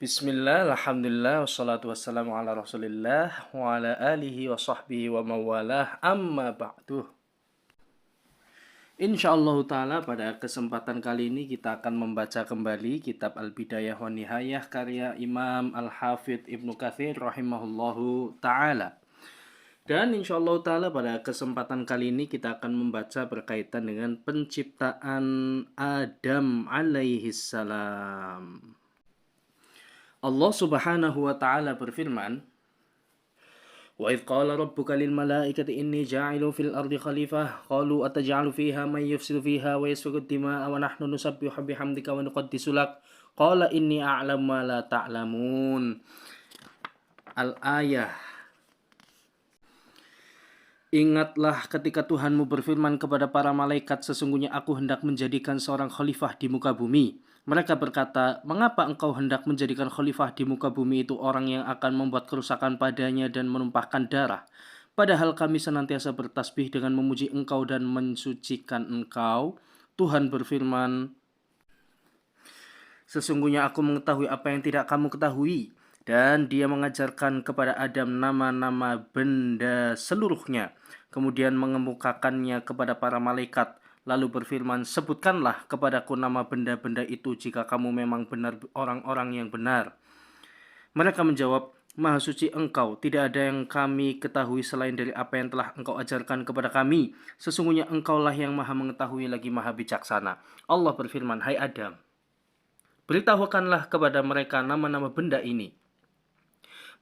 Bismillah, alhamdulillah, wassalatu wassalamu ala rasulillah, wa ala alihi wa sahbihi wa mawalah, amma ba'du. Insyaallah ta'ala pada kesempatan kali ini kita akan membaca kembali kitab Al-Bidayah wa Nihayah karya Imam Al-Hafidh Ibnu Katsir rahimahullahu ta'ala. Dan insyaallah ta'ala pada kesempatan kali ini kita akan membaca berkaitan dengan penciptaan Adam alaihi salam. Allah Subhanahu wa taala berfirman, "Wa idz qala rabbuka lil malaikati inni ja'ilun fil ardi khalifah qalu ataj'alu fiha man yufsidu fiha wa yasfiku ad-dima'a wa nahnu nusabbihu bihamdika wa nuqaddisu lak qala inni a'lamu ma la ta'lamun." Al-ayah. Ingatlah ketika Tuhanmu berfirman kepada para malaikat, sesungguhnya aku hendak menjadikan seorang khalifah di muka bumi. Mereka berkata, mengapa engkau hendak menjadikan khalifah di muka bumi itu orang yang akan membuat kerusakan padanya dan menumpahkan darah? Padahal kami senantiasa bertasbih dengan memuji engkau dan mensucikan engkau. Tuhan berfirman, sesungguhnya aku mengetahui apa yang tidak kamu ketahui. Dan dia mengajarkan kepada Adam nama-nama benda seluruhnya. Kemudian mengemukakannya kepada para malaikat. Lalu berfirman, sebutkanlah kepadaku nama benda-benda itu jika kamu memang benar orang-orang yang benar. Mereka menjawab, Maha suci engkau, tidak ada yang kami ketahui selain dari apa yang telah engkau ajarkan kepada kami. Sesungguhnya engkaulah yang maha mengetahui lagi maha bijaksana. Allah berfirman, hai Adam, beritahukanlah kepada mereka nama-nama benda ini.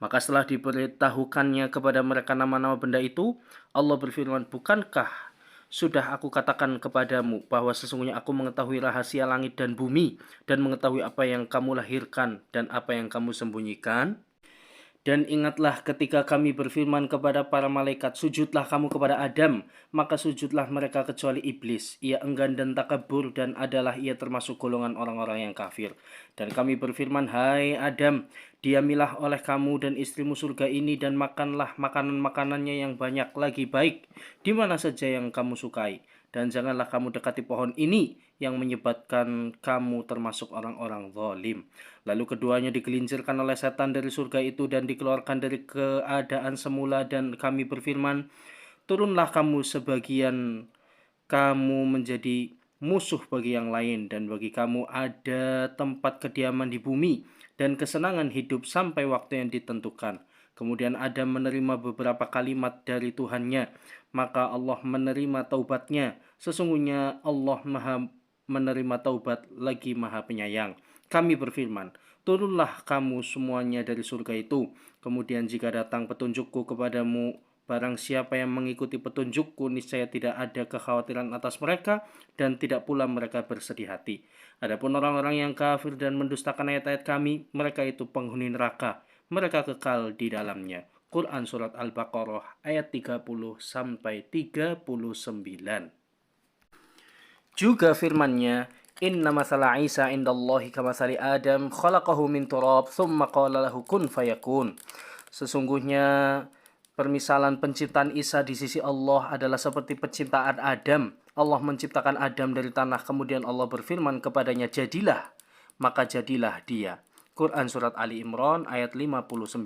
Maka setelah diberitahukannya kepada mereka nama-nama benda itu, Allah berfirman, bukankah sudah aku katakan kepadamu bahwa sesungguhnya aku mengetahui rahasia langit dan bumi dan mengetahui apa yang kamu lahirkan dan apa yang kamu sembunyikan? Dan ingatlah ketika kami berfirman kepada para malaikat, sujudlah kamu kepada Adam, maka sujudlah mereka kecuali iblis. Ia enggan dan takabur dan adalah ia termasuk golongan orang-orang yang kafir. Dan kami berfirman, hai Adam, diamilah oleh kamu dan istrimu surga ini dan makanlah makanan-makanannya yang banyak lagi baik, di mana saja yang kamu sukai. Dan janganlah kamu dekati pohon ini yang menyebabkan kamu termasuk orang-orang zalim. Lalu keduanya digelincirkan oleh setan dari surga itu dan dikeluarkan dari keadaan semula dan kami berfirman, turunlah kamu sebagian kamu menjadi musuh bagi yang lain dan bagi kamu ada tempat kediaman di bumi dan kesenangan hidup sampai waktu yang ditentukan. Kemudian Adam menerima beberapa kalimat dari Tuhannya, maka Allah menerima taubatnya. Sesungguhnya Allah maha menerima taubat lagi maha penyayang. Kami berfirman, turunlah kamu semuanya dari surga itu. Kemudian jika datang petunjukku kepadamu, barang siapa yang mengikuti petunjukku, niscaya tidak ada kekhawatiran atas mereka dan tidak pula mereka bersedih hati. Adapun orang-orang yang kafir dan mendustakan ayat-ayat kami, mereka itu penghuni neraka. Mereka kekal di dalamnya. Quran Surat Al-Baqarah ayat 30 sampai 39. Juga firman-Nya, Inna masala Isa indallahi kamasali Adam khalaqahu min turab thumma qala lahu kun fayakun. Sesungguhnya permisalan penciptaan Isa di sisi Allah adalah seperti penciptaan Adam. Allah menciptakan Adam dari tanah, kemudian Allah berfirman kepadanya, jadilah, maka jadilah dia. Quran Surat Ali Imran ayat 59.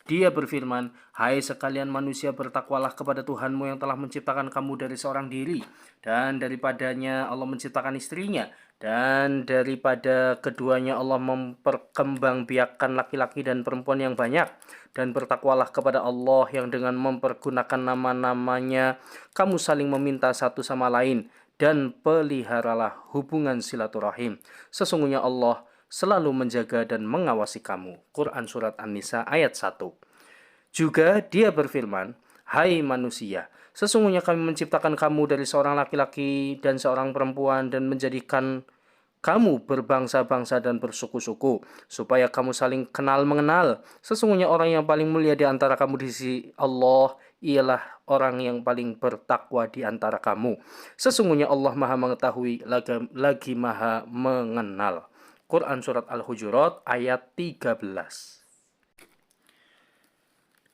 Dia berfirman, hai sekalian manusia, bertakwalah kepada Tuhanmu yang telah menciptakan kamu dari seorang diri, dan daripadanya Allah menciptakan istrinya, dan daripada keduanya Allah memperkembangbiakkan laki-laki dan perempuan yang banyak. Dan bertakwalah kepada Allah yang dengan mempergunakan nama-namanya kamu saling meminta satu sama lain, dan peliharalah hubungan silaturahim. Sesungguhnya Allah selalu menjaga dan mengawasi kamu. Quran Surat An-Nisa ayat 1. Juga dia berfirman, hai manusia, sesungguhnya kami menciptakan kamu dari seorang laki-laki dan seorang perempuan dan menjadikan kamu berbangsa-bangsa dan bersuku-suku, supaya kamu saling kenal mengenal. Sesungguhnya orang yang paling mulia di antara kamu di sisi Allah ialah orang yang paling bertakwa di antara kamu. Sesungguhnya Allah maha mengetahui lagi maha mengenal. Quran Surat Al-Hujurat ayat 13.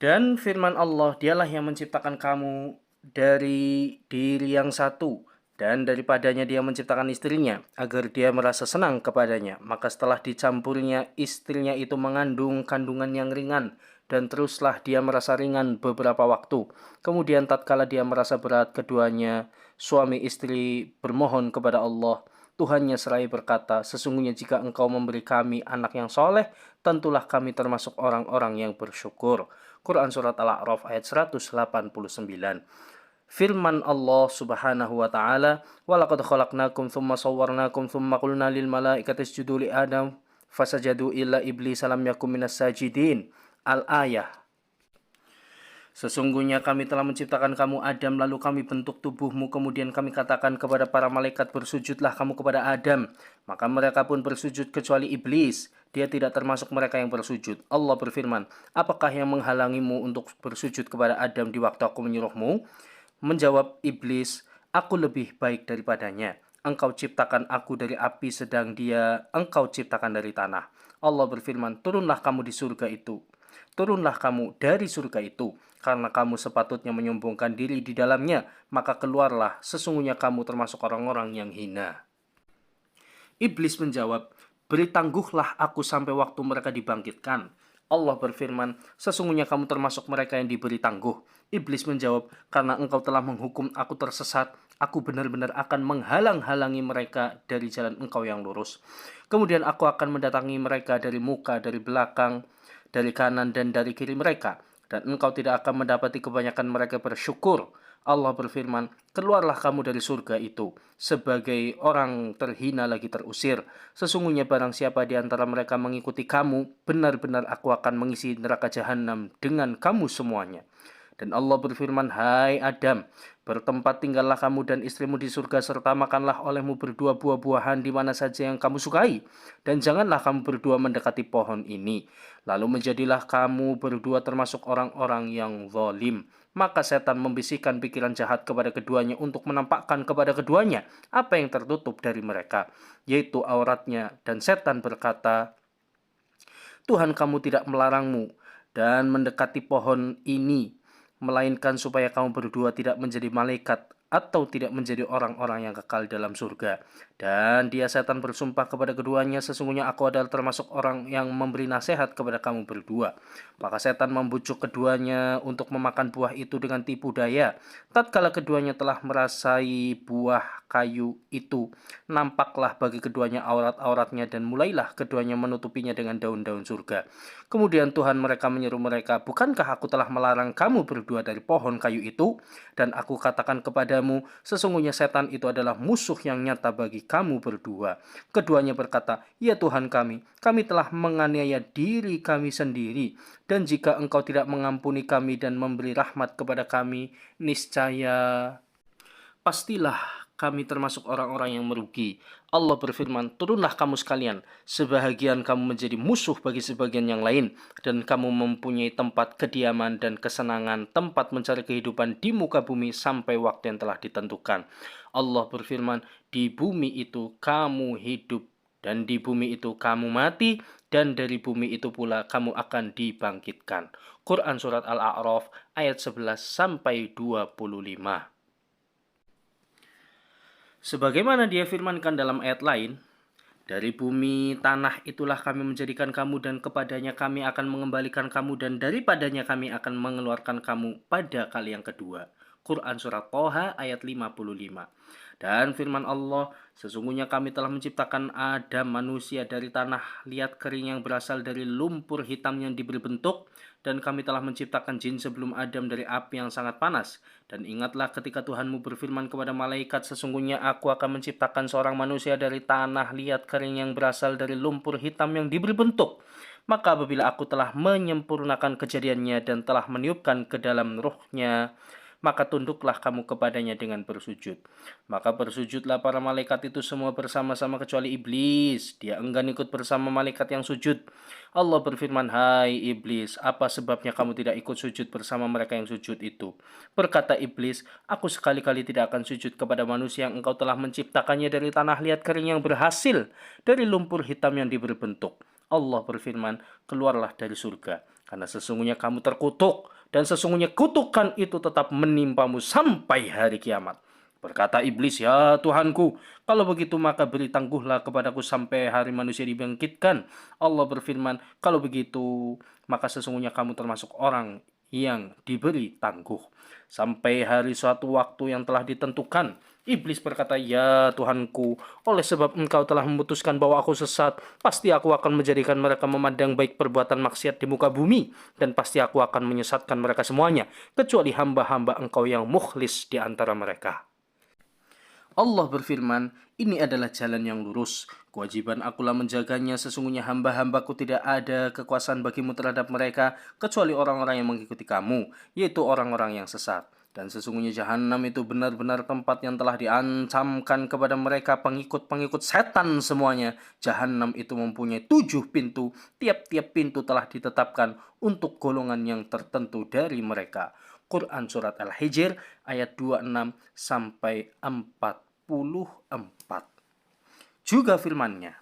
Dan firman Allah, dialah yang menciptakan kamu dari diri yang satu Dan daripadanya dia menciptakan istrinya, agar dia merasa senang kepadanya. Maka setelah dicampurnya, istrinya itu mengandung kandungan yang ringan, dan teruslah dia merasa ringan beberapa waktu. Kemudian tatkala dia merasa berat, keduanya, suami istri bermohon kepada Allah. Tuhannya seraya berkata, sesungguhnya jika engkau memberi kami anak yang soleh, tentulah kami termasuk orang-orang yang bersyukur. Quran Surat Al-A'raf ayat 189. Firman Allah Subhanahu wa taala, "Walaqad khalaqnakum tsumma sawwarnakum tsumma qulna lil malaikati isjudu li Adam fasajadu illa iblis lam yakum minas sajidin." Al-Ayah. Sesungguhnya kami telah menciptakan kamu Adam, lalu kami bentuk tubuhmu, kemudian kami katakan kepada para malaikat, bersujudlah kamu kepada Adam. Maka mereka pun bersujud kecuali iblis. Dia tidak termasuk mereka yang bersujud. Allah berfirman, apakah yang menghalangimu untuk bersujud kepada Adam di waktu aku menyuruhmu? Menjawab iblis, aku lebih baik daripadanya. Engkau ciptakan aku dari api, sedang dia engkau ciptakan dari tanah. Allah berfirman, turunlah kamu di surga itu. Turunlah kamu dari surga itu, karena kamu sepatutnya menyombongkan diri di dalamnya, maka keluarlah, sesungguhnya kamu termasuk orang-orang yang hina. Iblis menjawab, beri tangguhlah aku sampai waktu mereka dibangkitkan. Allah berfirman, sesungguhnya kamu termasuk mereka yang diberi tangguh. Iblis menjawab, karena engkau telah menghukum aku tersesat, aku benar-benar akan menghalang-halangi mereka dari jalan engkau yang lurus. Kemudian aku akan mendatangi mereka dari muka, dari belakang, dari kanan dan dari kiri mereka, dan engkau tidak akan mendapati kebanyakan mereka bersyukur. Allah berfirman, keluarlah kamu dari surga itu sebagai orang terhina lagi terusir. Sesungguhnya barang siapa di antara mereka mengikuti kamu, benar-benar aku akan mengisi neraka jahanam dengan kamu semuanya. Dan Allah berfirman, hai Adam, bertempat tinggallah kamu dan istrimu di surga, serta makanlah olehmu berdua buah-buahan di mana saja yang kamu sukai. Dan janganlah kamu berdua mendekati pohon ini. Lalu menjadilah kamu berdua termasuk orang-orang yang zalim. Maka setan membisikkan pikiran jahat kepada keduanya untuk menampakkan kepada keduanya apa yang tertutup dari mereka, yaitu auratnya. Dan setan berkata, Tuhan kamu tidak melarangmu dan mendekati pohon ini, melainkan supaya kamu berdua tidak menjadi malaikat atau tidak menjadi orang-orang yang kekal dalam surga. Dan dia setan bersumpah kepada keduanya, sesungguhnya aku adalah termasuk orang yang memberi nasihat kepada kamu berdua. Maka setan membujuk keduanya untuk memakan buah itu dengan tipu daya. Tatkala keduanya telah merasai buah kayu itu, nampaklah bagi keduanya aurat-auratnya, dan mulailah keduanya menutupinya dengan daun-daun surga. Kemudian Tuhan mereka menyeru mereka, bukankah aku telah melarang kamu berdua dari pohon kayu itu? Dan aku katakan kepadamu, sesungguhnya setan itu adalah musuh yang nyata bagi kamu berdua. Keduanya berkata, ya Tuhan kami telah menganiaya diri kami sendiri. Dan jika engkau tidak mengampuni kami dan memberi rahmat kepada kami, niscaya pastilah kami termasuk orang-orang yang merugi. Allah berfirman, turunlah kamu sekalian, sebahagian kamu menjadi musuh bagi sebagian yang lain, dan kamu mempunyai tempat kediaman dan kesenangan, tempat mencari kehidupan di muka bumi sampai waktu yang telah ditentukan. Allah berfirman, di bumi itu kamu hidup, dan di bumi itu kamu mati, dan dari bumi itu pula kamu akan dibangkitkan. Quran Surat Al-A'raf ayat 11-25. Sebagaimana dia firmankan dalam ayat lain, dari bumi tanah itulah kami menjadikan kamu, dan kepadanya kami akan mengembalikan kamu, dan daripadanya kami akan mengeluarkan kamu pada kali yang kedua. Quran Surat Toha ayat 55. Dan firman Allah, sesungguhnya kami telah menciptakan Adam manusia dari tanah liat kering yang berasal dari lumpur hitam yang diberi bentuk, dan kami telah menciptakan jin sebelum Adam dari api yang sangat panas. Dan ingatlah ketika Tuhanmu berfirman kepada malaikat, sesungguhnya aku akan menciptakan seorang manusia dari tanah liat kering yang berasal dari lumpur hitam yang diberi bentuk. Maka apabila aku telah menyempurnakan kejadiannya dan telah meniupkan ke dalam ruhnya, maka tunduklah kamu kepadanya dengan bersujud. Maka bersujudlah para malaikat itu semua bersama-sama kecuali iblis. Dia enggan ikut bersama malaikat yang sujud. Allah berfirman, hai iblis, apa sebabnya kamu tidak ikut sujud bersama mereka yang sujud itu? Berkata iblis, aku sekali-kali tidak akan sujud kepada manusia yang engkau telah menciptakannya dari tanah liat kering yang berhasil, dari lumpur hitam yang diberi bentuk. Allah berfirman, keluarlah dari surga, karena sesungguhnya kamu terkutuk, dan sesungguhnya kutukan itu tetap menimpamu sampai hari kiamat. Berkata iblis, "Ya Tuhanku, kalau begitu maka beri tangguhlah kepadaku sampai hari manusia dibangkitkan." Allah berfirman, "Kalau begitu, maka sesungguhnya kamu termasuk orang yang diberi tangguh sampai hari suatu waktu yang telah ditentukan." Iblis berkata, "Ya Tuhanku, oleh sebab engkau telah memutuskan bahwa aku sesat, pasti aku akan menjadikan mereka memandang baik perbuatan maksiat di muka bumi, dan pasti aku akan menyesatkan mereka semuanya, kecuali hamba-hamba engkau yang mukhlis di antara mereka." Allah berfirman, "Ini adalah jalan yang lurus. Kewajiban akulah menjaganya. Sesungguhnya hamba-hambaku tidak ada kekuasaan bagimu terhadap mereka, kecuali orang-orang yang mengikuti kamu, yaitu orang-orang yang sesat. Dan sesungguhnya jahanam itu benar-benar tempat yang telah diancamkan kepada mereka pengikut-pengikut setan semuanya. Jahanam itu mempunyai 7 pintu. Tiap-tiap pintu telah ditetapkan untuk golongan yang tertentu dari mereka." Quran Surat Al-Hijr ayat 26 sampai 44. Juga firman-Nya,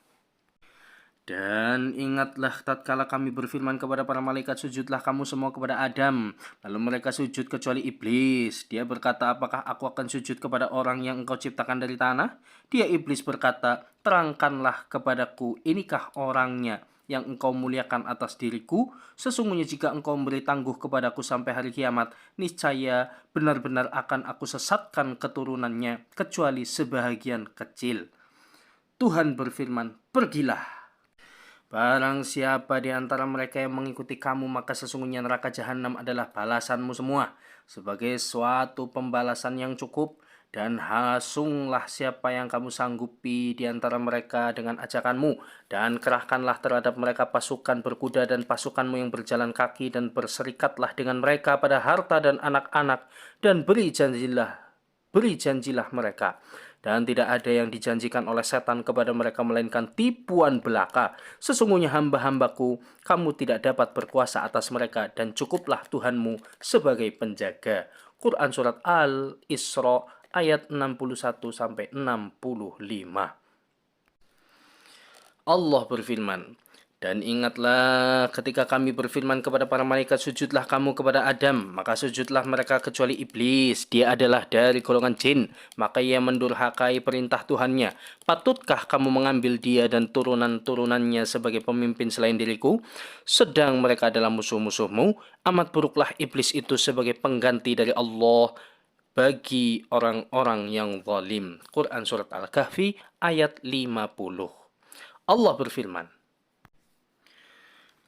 "Dan ingatlah tatkala kami berfirman kepada para malaikat, sujudlah kamu semua kepada Adam. Lalu mereka sujud kecuali iblis. Dia berkata, apakah aku akan sujud kepada orang yang engkau ciptakan dari tanah? Dia iblis berkata, terangkanlah kepadaku, inikah orangnya yang engkau muliakan atas diriku? Sesungguhnya jika engkau memberi tangguh kepadaku sampai hari kiamat, niscaya benar-benar akan aku sesatkan keturunannya, kecuali sebahagian kecil." Tuhan berfirman, "Pergilah. Barang siapa di antara mereka yang mengikuti kamu, maka sesungguhnya neraka jahanam adalah balasanmu semua, sebagai suatu pembalasan yang cukup. Dan hasunglah siapa yang kamu sanggupi di antara mereka dengan ajakanmu, dan kerahkanlah terhadap mereka pasukan berkuda dan pasukanmu yang berjalan kaki, dan berserikatlah dengan mereka pada harta dan anak-anak, dan beri janjilah mereka. Dan tidak ada yang dijanjikan oleh setan kepada mereka melainkan tipuan belaka. Sesungguhnya hamba-hambaku, kamu tidak dapat berkuasa atas mereka, dan cukuplah Tuhanmu sebagai penjaga." Quran Surat Al-Isra ayat 61 sampai 65. Allah berfirman, "Dan ingatlah ketika kami berfirman kepada para malaikat, sujudlah kamu kepada Adam, maka sujudlah mereka kecuali iblis. Dia adalah dari golongan jin, maka ia mendurhakai perintah Tuhannya. Patutkah kamu mengambil dia dan turunan-turunannya sebagai pemimpin selain diriku? Sedang mereka adalah musuh-musuhmu. Amat buruklah iblis itu sebagai pengganti dari Allah bagi orang-orang yang zalim." Quran Surat Al-Kahfi ayat 50. Allah berfirman,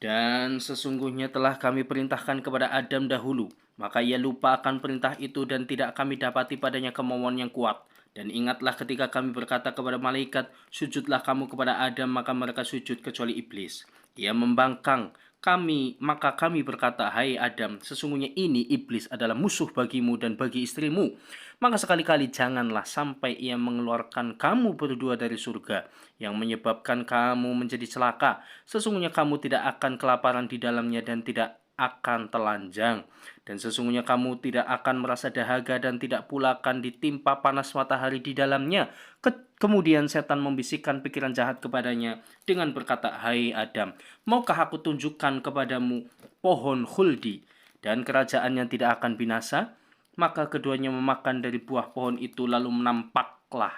"Dan sesungguhnya telah kami perintahkan kepada Adam dahulu, maka ia lupa akan perintah itu dan tidak kami dapati padanya kemauan yang kuat. Dan ingatlah ketika kami berkata kepada malaikat, sujudlah kamu kepada Adam, maka mereka sujud kecuali iblis. Ia membangkang maka kami berkata, hai Adam, sesungguhnya ini iblis adalah musuh bagimu dan bagi istrimu. Maka sekali-kali janganlah sampai ia mengeluarkan kamu berdua dari surga, yang menyebabkan kamu menjadi celaka. Sesungguhnya kamu tidak akan kelaparan di dalamnya dan tidak akan telanjang. Dan sesungguhnya kamu tidak akan merasa dahaga dan tidak pula akan ditimpa panas matahari di dalamnya." Kemudian setan membisikkan pikiran jahat kepadanya dengan berkata, "Hai Adam, maukah aku tunjukkan kepadamu pohon khuldi dan kerajaan yang tidak akan binasa?" Maka keduanya memakan dari buah pohon itu, lalu menampaklah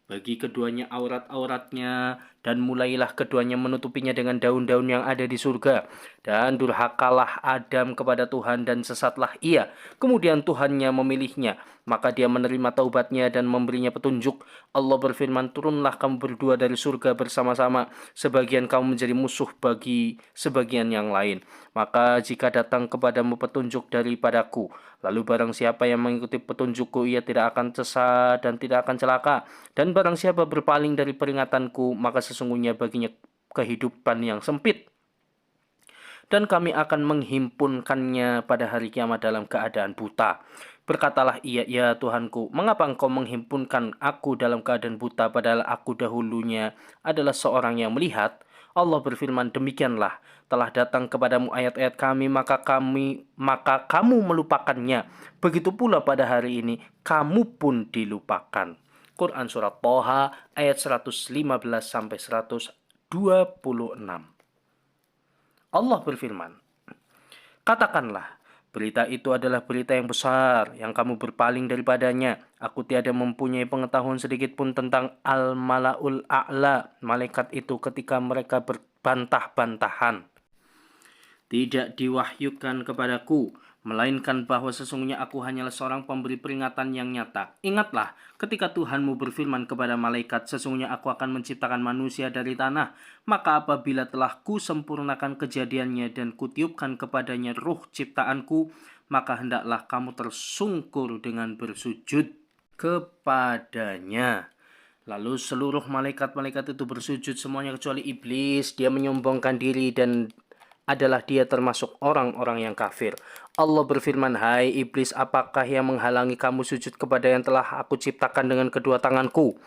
bagi keduanya aurat-auratnya, dan mulailah keduanya menutupinya dengan daun-daun yang ada di surga. Dan durhakalah Adam kepada Tuhan dan sesatlah ia. Kemudian Tuhannya memilihnya, maka dia menerima taubatnya dan memberinya petunjuk. Allah berfirman, "Turunlah kamu berdua dari surga bersama-sama, sebagian kamu menjadi musuh bagi sebagian yang lain. Maka jika datang kepadamu petunjuk daripadaku, lalu barang siapa yang mengikuti petunjukku, ia tidak akan sesat dan tidak akan celaka. Dan barang siapa berpaling dari peringatanku, maka sesungguhnya baginya kehidupan yang sempit. Dan kami akan menghimpunkannya pada hari kiamat dalam keadaan buta." Berkatalah ia, "Ya Tuhanku, mengapa engkau menghimpunkan aku dalam keadaan buta, padahal aku dahulunya adalah seorang yang melihat?" Allah berfirman, "Demikianlah, telah datang kepadamu ayat-ayat kami, maka kamu melupakannya. Begitu pula pada hari ini, kamu pun dilupakan." Quran Surat Toha ayat 115 sampai 126. Allah berfirman, "Katakanlah, Berita itu adalah berita yang besar, yang kamu berpaling daripadanya. Aku tiada mempunyai pengetahuan sedikit pun tentang Al-Mala'ul A'la, malaikat itu ketika mereka berbantah-bantahan. Tidak diwahyukan kepadaku, melainkan bahwa sesungguhnya aku hanyalah seorang pemberi peringatan yang nyata. Ingatlah, ketika Tuhanmu berfirman kepada malaikat, sesungguhnya aku akan menciptakan manusia dari tanah, maka apabila telah kusempurnakan kejadiannya dan kutiupkan kepadanya ruh ciptaanku, maka hendaklah kamu tersungkur dengan bersujud kepadanya. Lalu seluruh malaikat-malaikat itu bersujud semuanya kecuali iblis. Dia menyombongkan diri dan adalah dia termasuk orang-orang yang kafir. Allah berfirman, "Hai iblis, apakah yang menghalangi kamu sujud kepada yang telah aku ciptakan dengan kedua tanganku?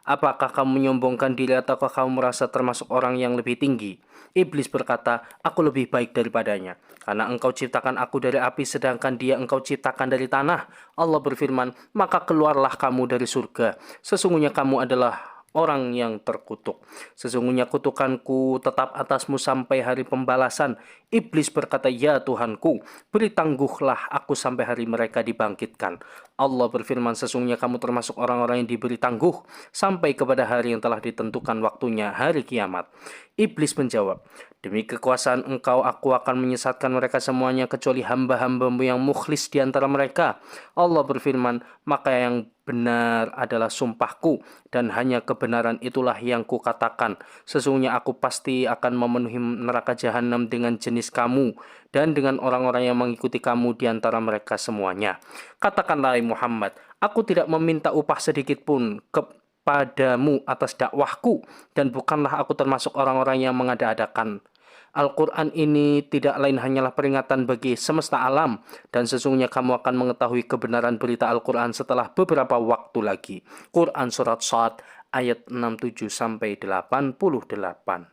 Apakah kamu menyombongkan diri ataukah kamu merasa termasuk orang yang lebih tinggi?" Iblis berkata, "Aku lebih baik daripadanya, karena engkau ciptakan aku dari api sedangkan dia engkau ciptakan dari tanah." Allah berfirman, "Maka keluarlah kamu dari surga. Sesungguhnya kamu adalah orang yang terkutuk. Sesungguhnya kutukanku tetap atasmu sampai hari pembalasan." Iblis berkata, "Ya Tuhanku, beri tangguhlah aku sampai hari mereka dibangkitkan." Allah berfirman, "Sesungguhnya kamu termasuk orang-orang yang diberi tangguh sampai kepada hari yang telah ditentukan waktunya, hari kiamat." Iblis menjawab, "Demi kekuasaan engkau, aku akan menyesatkan mereka semuanya kecuali hamba-hambamu yang mukhlis di antara mereka." Allah berfirman, "Maka yang benar adalah sumpahku, dan hanya kebenaran itulah yang kukatakan. Sesungguhnya aku pasti akan memenuhi neraka jahanam dengan jenis kamu, dan dengan orang-orang yang mengikuti kamu di antara mereka semuanya." Katakanlah, Muhammad, aku tidak meminta upah sedikit pun kepadamu atas dakwahku, dan bukanlah aku termasuk orang-orang yang mengada-adakan. Al-Quran ini tidak lain hanyalah peringatan bagi semesta alam, dan sesungguhnya kamu akan mengetahui kebenaran berita Al-Quran setelah beberapa waktu lagi. Quran Surat Shad ayat 67-88.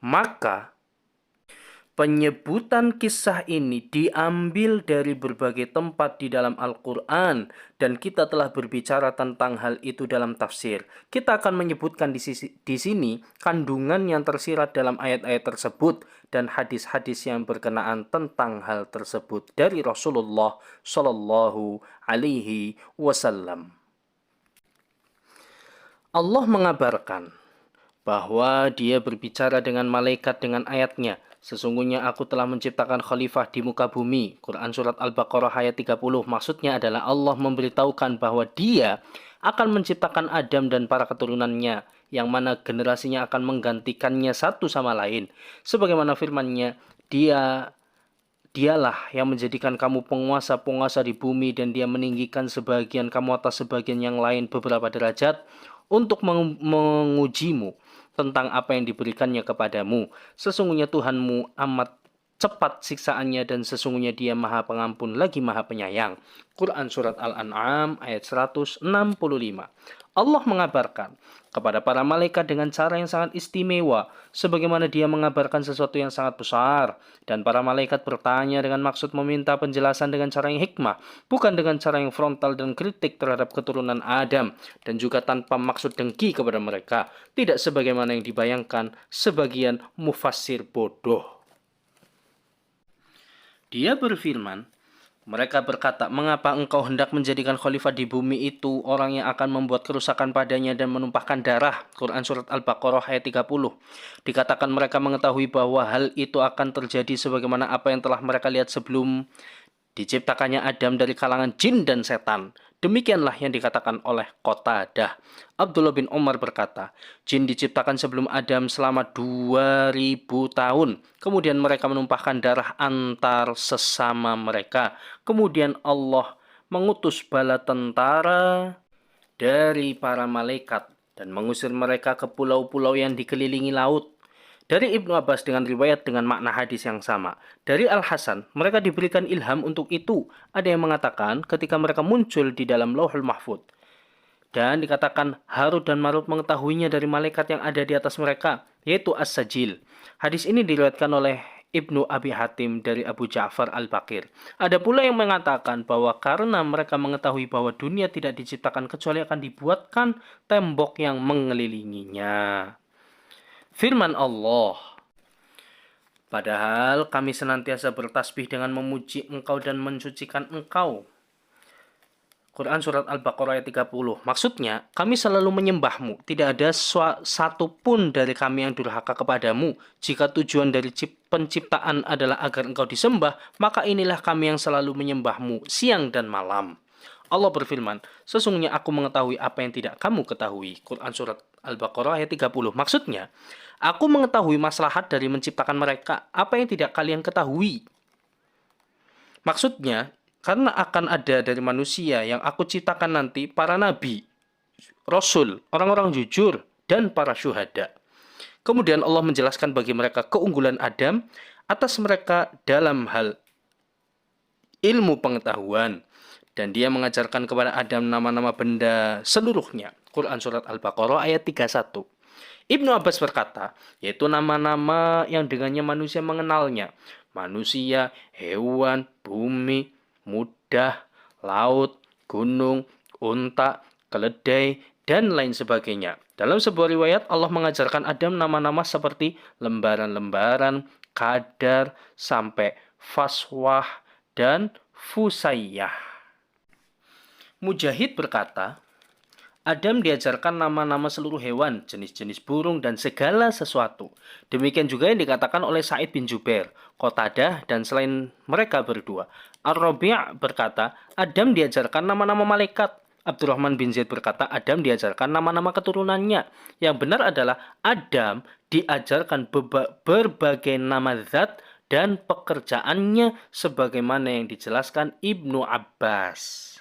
Maka penyebutan kisah ini diambil dari berbagai tempat di dalam Al-Quran, dan kita telah berbicara tentang hal itu dalam tafsir. Kita akan menyebutkan di sini kandungan yang tersirat dalam ayat-ayat tersebut dan hadis-hadis yang berkenaan tentang hal tersebut dari Rasulullah Shallallahu Alaihi Wasallam. Allah mengabarkan bahwa dia berbicara dengan malaikat dengan ayatnya, "Sesungguhnya aku telah menciptakan khalifah di muka bumi." Quran Surat Al-Baqarah ayat 30. Maksudnya adalah Allah memberitahukan bahwa dia akan menciptakan Adam dan para keturunannya, yang mana generasinya akan menggantikannya satu sama lain. Sebagaimana firman-Nya, Dialah yang menjadikan kamu penguasa-penguasa di bumi, dan dia meninggikan sebagian kamu atas sebagian yang lain beberapa derajat untuk mengujimu tentang apa yang diberikannya kepadamu. Sesungguhnya Tuhanmu amat cepat siksaannya, dan sesungguhnya dia maha pengampun lagi maha penyayang. Quran Surat Al-An'am ayat 165. Allah mengabarkan kepada para malaikat dengan cara yang sangat istimewa, sebagaimana dia mengabarkan sesuatu yang sangat besar. Dan para malaikat bertanya dengan maksud meminta penjelasan dengan cara yang hikmah, bukan dengan cara yang frontal dan kritik terhadap keturunan Adam, dan juga tanpa maksud dengki kepada mereka, tidak sebagaimana yang dibayangkan sebagian mufassir bodoh. Dia berfirman, mereka berkata, "Mengapa engkau hendak menjadikan khalifah di bumi itu orang yang akan membuat kerusakan padanya dan menumpahkan darah?" Quran Surat Al-Baqarah ayat 30. Dikatakan mereka mengetahui bahwa hal itu akan terjadi sebagaimana apa yang telah mereka lihat sebelum diciptakannya Adam dari kalangan jin dan setan. Demikianlah yang dikatakan oleh Qatadah. Abdullah bin Umar berkata, jin diciptakan sebelum Adam selama 2000 tahun. Kemudian mereka menumpahkan darah antar sesama mereka. Kemudian Allah mengutus bala tentara dari para malaikat dan mengusir mereka ke pulau-pulau yang dikelilingi laut. Dari Ibnu Abbas dengan riwayat dengan makna hadis yang sama. Dari Al-Hasan, mereka diberikan ilham untuk itu. Ada yang mengatakan ketika mereka muncul di dalam Lauhul Mahfuz. Dan dikatakan Harut dan Marut mengetahuinya dari malaikat yang ada di atas mereka, yaitu As-Sajil. Hadis ini diriwayatkan oleh Ibnu Abi Hatim dari Abu Ja'far Al-Baqir. Ada pula yang mengatakan bahwa karena mereka mengetahui bahwa dunia tidak diciptakan kecuali akan dibuatkan tembok yang mengelilinginya. Firman Allah, Padahal kami senantiasa bertasbih dengan memuji engkau dan mensucikan engkau. Quran Surat Al-Baqarah ayat 30. Maksudnya, kami selalu menyembahmu. Tidak ada satu pun dari kami yang durhaka kepadamu. Jika tujuan dari penciptaan adalah agar engkau disembah, maka inilah kami yang selalu menyembahmu siang dan malam. Allah berfirman, sesungguhnya aku mengetahui apa yang tidak kamu ketahui. Quran Surat Al-Baqarah ayat 30. Maksudnya, aku mengetahui maslahat dari menciptakan mereka, apa yang tidak kalian ketahui. Maksudnya, karena akan ada dari manusia yang aku ciptakan nanti para nabi, rasul, orang-orang jujur, dan para syuhada. Kemudian Allah menjelaskan bagi mereka keunggulan Adam atas mereka dalam hal ilmu pengetahuan. Dan dia mengajarkan kepada Adam nama-nama benda seluruhnya. Quran Surat Al-Baqarah ayat 31. Ibnu Abbas berkata, yaitu nama-nama yang dengannya manusia mengenalnya. Manusia, hewan, bumi, mudah, laut, gunung, unta, keledai, dan lain sebagainya. Dalam sebuah riwayat, Allah mengajarkan Adam nama-nama seperti lembaran-lembaran, kadar, sampai faswah, dan fusayyah. Mujahid berkata, Adam diajarkan nama-nama seluruh hewan, jenis-jenis burung, dan segala sesuatu. Demikian juga yang dikatakan oleh Sa'id bin Jubair, Qatadah, dan selain mereka berdua. Ar-Rabi' berkata, Adam diajarkan nama-nama malaikat. Abdurrahman bin Zaid berkata, Adam diajarkan nama-nama keturunannya. Yang benar adalah Adam diajarkan berbagai nama zat dan pekerjaannya sebagaimana yang dijelaskan Ibnu Abbas.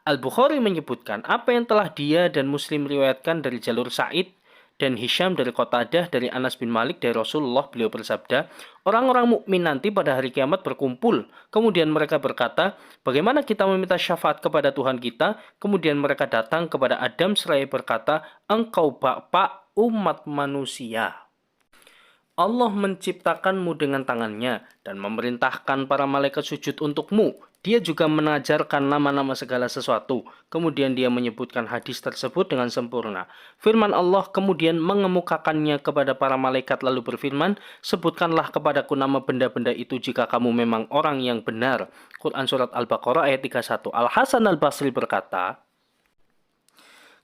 Al-Bukhari menyebutkan apa yang telah dia dan Muslim riwayatkan dari jalur Sa'id dan Hisham dari Qatadah dari Anas bin Malik dari Rasulullah. Beliau bersabda, orang-orang mukmin nanti pada hari kiamat berkumpul. Kemudian mereka berkata, bagaimana kita meminta syafaat kepada Tuhan kita? Kemudian mereka datang kepada Adam seraya berkata, engkau bapak umat manusia. Allah menciptakanmu dengan tangannya dan memerintahkan para malaikat sujud untukmu. Dia juga mengajarkan nama-nama segala sesuatu. Kemudian dia menyebutkan hadis tersebut dengan sempurna. Firman Allah kemudian mengemukakannya kepada para malaikat lalu berfirman, sebutkanlah kepadaku nama benda-benda itu jika kamu memang orang yang benar. Quran Surat Al-Baqarah ayat 31. Al-Hasan Al-Basri berkata,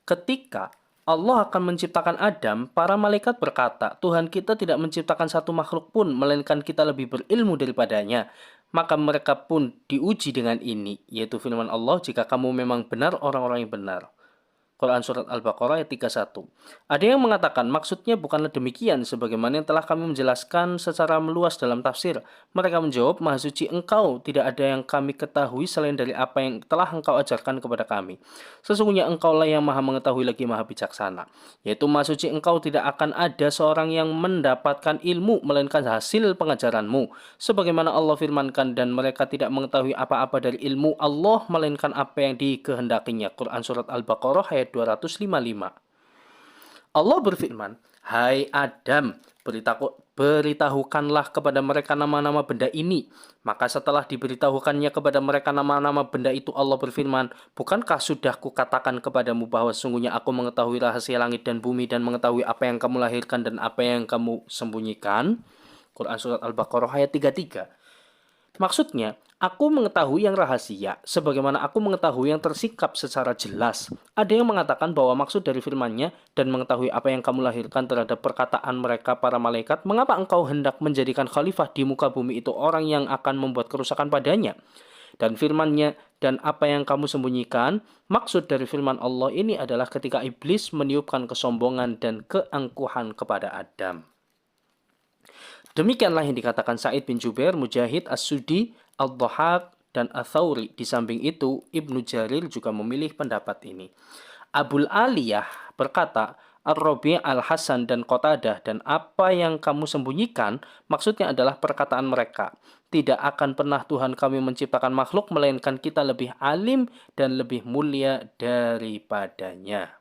ketika Allah akan menciptakan Adam, para malaikat berkata, Tuhan kita tidak menciptakan satu makhluk pun, melainkan kita lebih berilmu daripadanya. Maka mereka pun diuji dengan ini, yaitu firman Allah, jika kamu memang benar orang-orang yang benar. Quran Surat Al-Baqarah ayat 31. Ada yang mengatakan maksudnya bukanlah demikian sebagaimana yang telah kami menjelaskan secara meluas dalam tafsir. Mereka menjawab, Maha Suci Engkau, tidak ada yang kami ketahui selain dari apa yang telah Engkau ajarkan kepada kami. Sesungguhnya Engkaulah yang Maha mengetahui lagi Maha bijaksana. Yaitu Maha Suci Engkau, tidak akan ada seorang yang mendapatkan ilmu melainkan hasil pengajaranmu. Sebagaimana Allah firmankan, dan mereka tidak mengetahui apa-apa dari ilmu Allah melainkan apa yang dikehendakinya. Quran Surat Al-Baqarah ayat 255. Allah berfirman, hai Adam, beritahukanlah kepada mereka nama-nama benda ini. Maka setelah diberitahukannya kepada mereka nama-nama benda itu, Allah berfirman, bukankah sudah kukatakan kepadamu bahwa sungguhnya aku mengetahui rahasia langit dan bumi dan mengetahui apa yang kamu lahirkan dan apa yang kamu sembunyikan. Quran Surat Al-Baqarah ayat 33. Maksudnya, aku mengetahui yang rahasia, sebagaimana aku mengetahui yang tersikap secara jelas. Ada yang mengatakan bahwa maksud dari firman-Nya, dan mengetahui apa yang kamu lahirkan terhadap perkataan mereka para malaikat, mengapa engkau hendak menjadikan khalifah di muka bumi itu orang yang akan membuat kerusakan padanya? Dan firman-Nya, dan apa yang kamu sembunyikan, maksud dari firman Allah ini adalah ketika iblis meniupkan kesombongan dan keangkuhan kepada Adam. Demikianlah yang dikatakan Sa'id bin Jubair, Mujahid, As-Sudi, Al-Dhahak, dan Ats-Tsauri. Di samping itu, Ibnu Jarir juga memilih pendapat ini. Abul Aliyah berkata, Ar-Rabi', Al-Hasan, dan Qatadah, dan apa yang kamu sembunyikan, maksudnya adalah perkataan mereka. Tidak akan pernah Tuhan kami menciptakan makhluk, melainkan kita lebih alim dan lebih mulia daripadanya.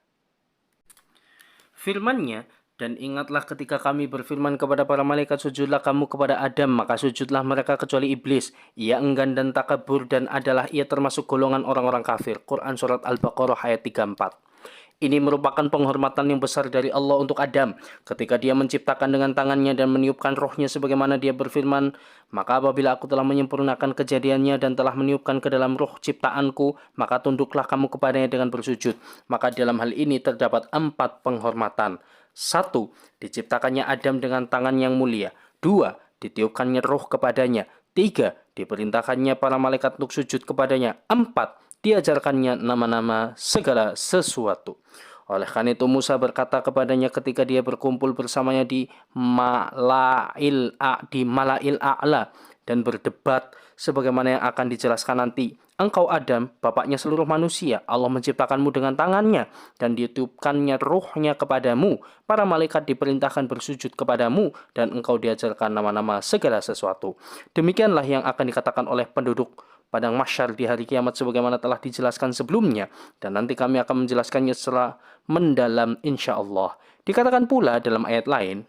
Firman-Nya, dan ingatlah ketika kami berfirman kepada para malaikat, sujudlah kamu kepada Adam, maka sujudlah mereka kecuali iblis. Ia enggan dan takabur dan adalah ia termasuk golongan orang-orang kafir. Quran Surat Al-Baqarah ayat 34. Ini merupakan penghormatan yang besar dari Allah untuk Adam ketika dia menciptakan dengan tangannya dan meniupkan rohnya sebagaimana dia berfirman, maka apabila aku telah menyempurnakan kejadiannya dan telah meniupkan ke dalam roh ciptaanku, maka tunduklah kamu kepadanya dengan bersujud. Maka dalam hal ini terdapat 4 penghormatan. 1. Diciptakannya Adam dengan tangan yang mulia. 2. Ditiupkannya roh kepadanya. 3. Diperintahkannya para malaikat untuk sujud kepadanya. 4. Diajarkannya nama-nama segala sesuatu. Oleh karena itu Musa berkata kepadanya ketika dia berkumpul bersamanya di Mala'il A'la dan berdebat sebagaimana yang akan dijelaskan nanti. Engkau Adam, bapaknya seluruh manusia, Allah menciptakanmu dengan tangannya dan ditiupkannya ruhnya kepadamu. Para malaikat diperintahkan bersujud kepadamu dan engkau diajarkan nama-nama segala sesuatu. Demikianlah yang akan dikatakan oleh penduduk padang mahsyar di hari kiamat sebagaimana telah dijelaskan sebelumnya, dan nanti kami akan menjelaskannya secara mendalam insyaallah. Dikatakan pula dalam ayat lain,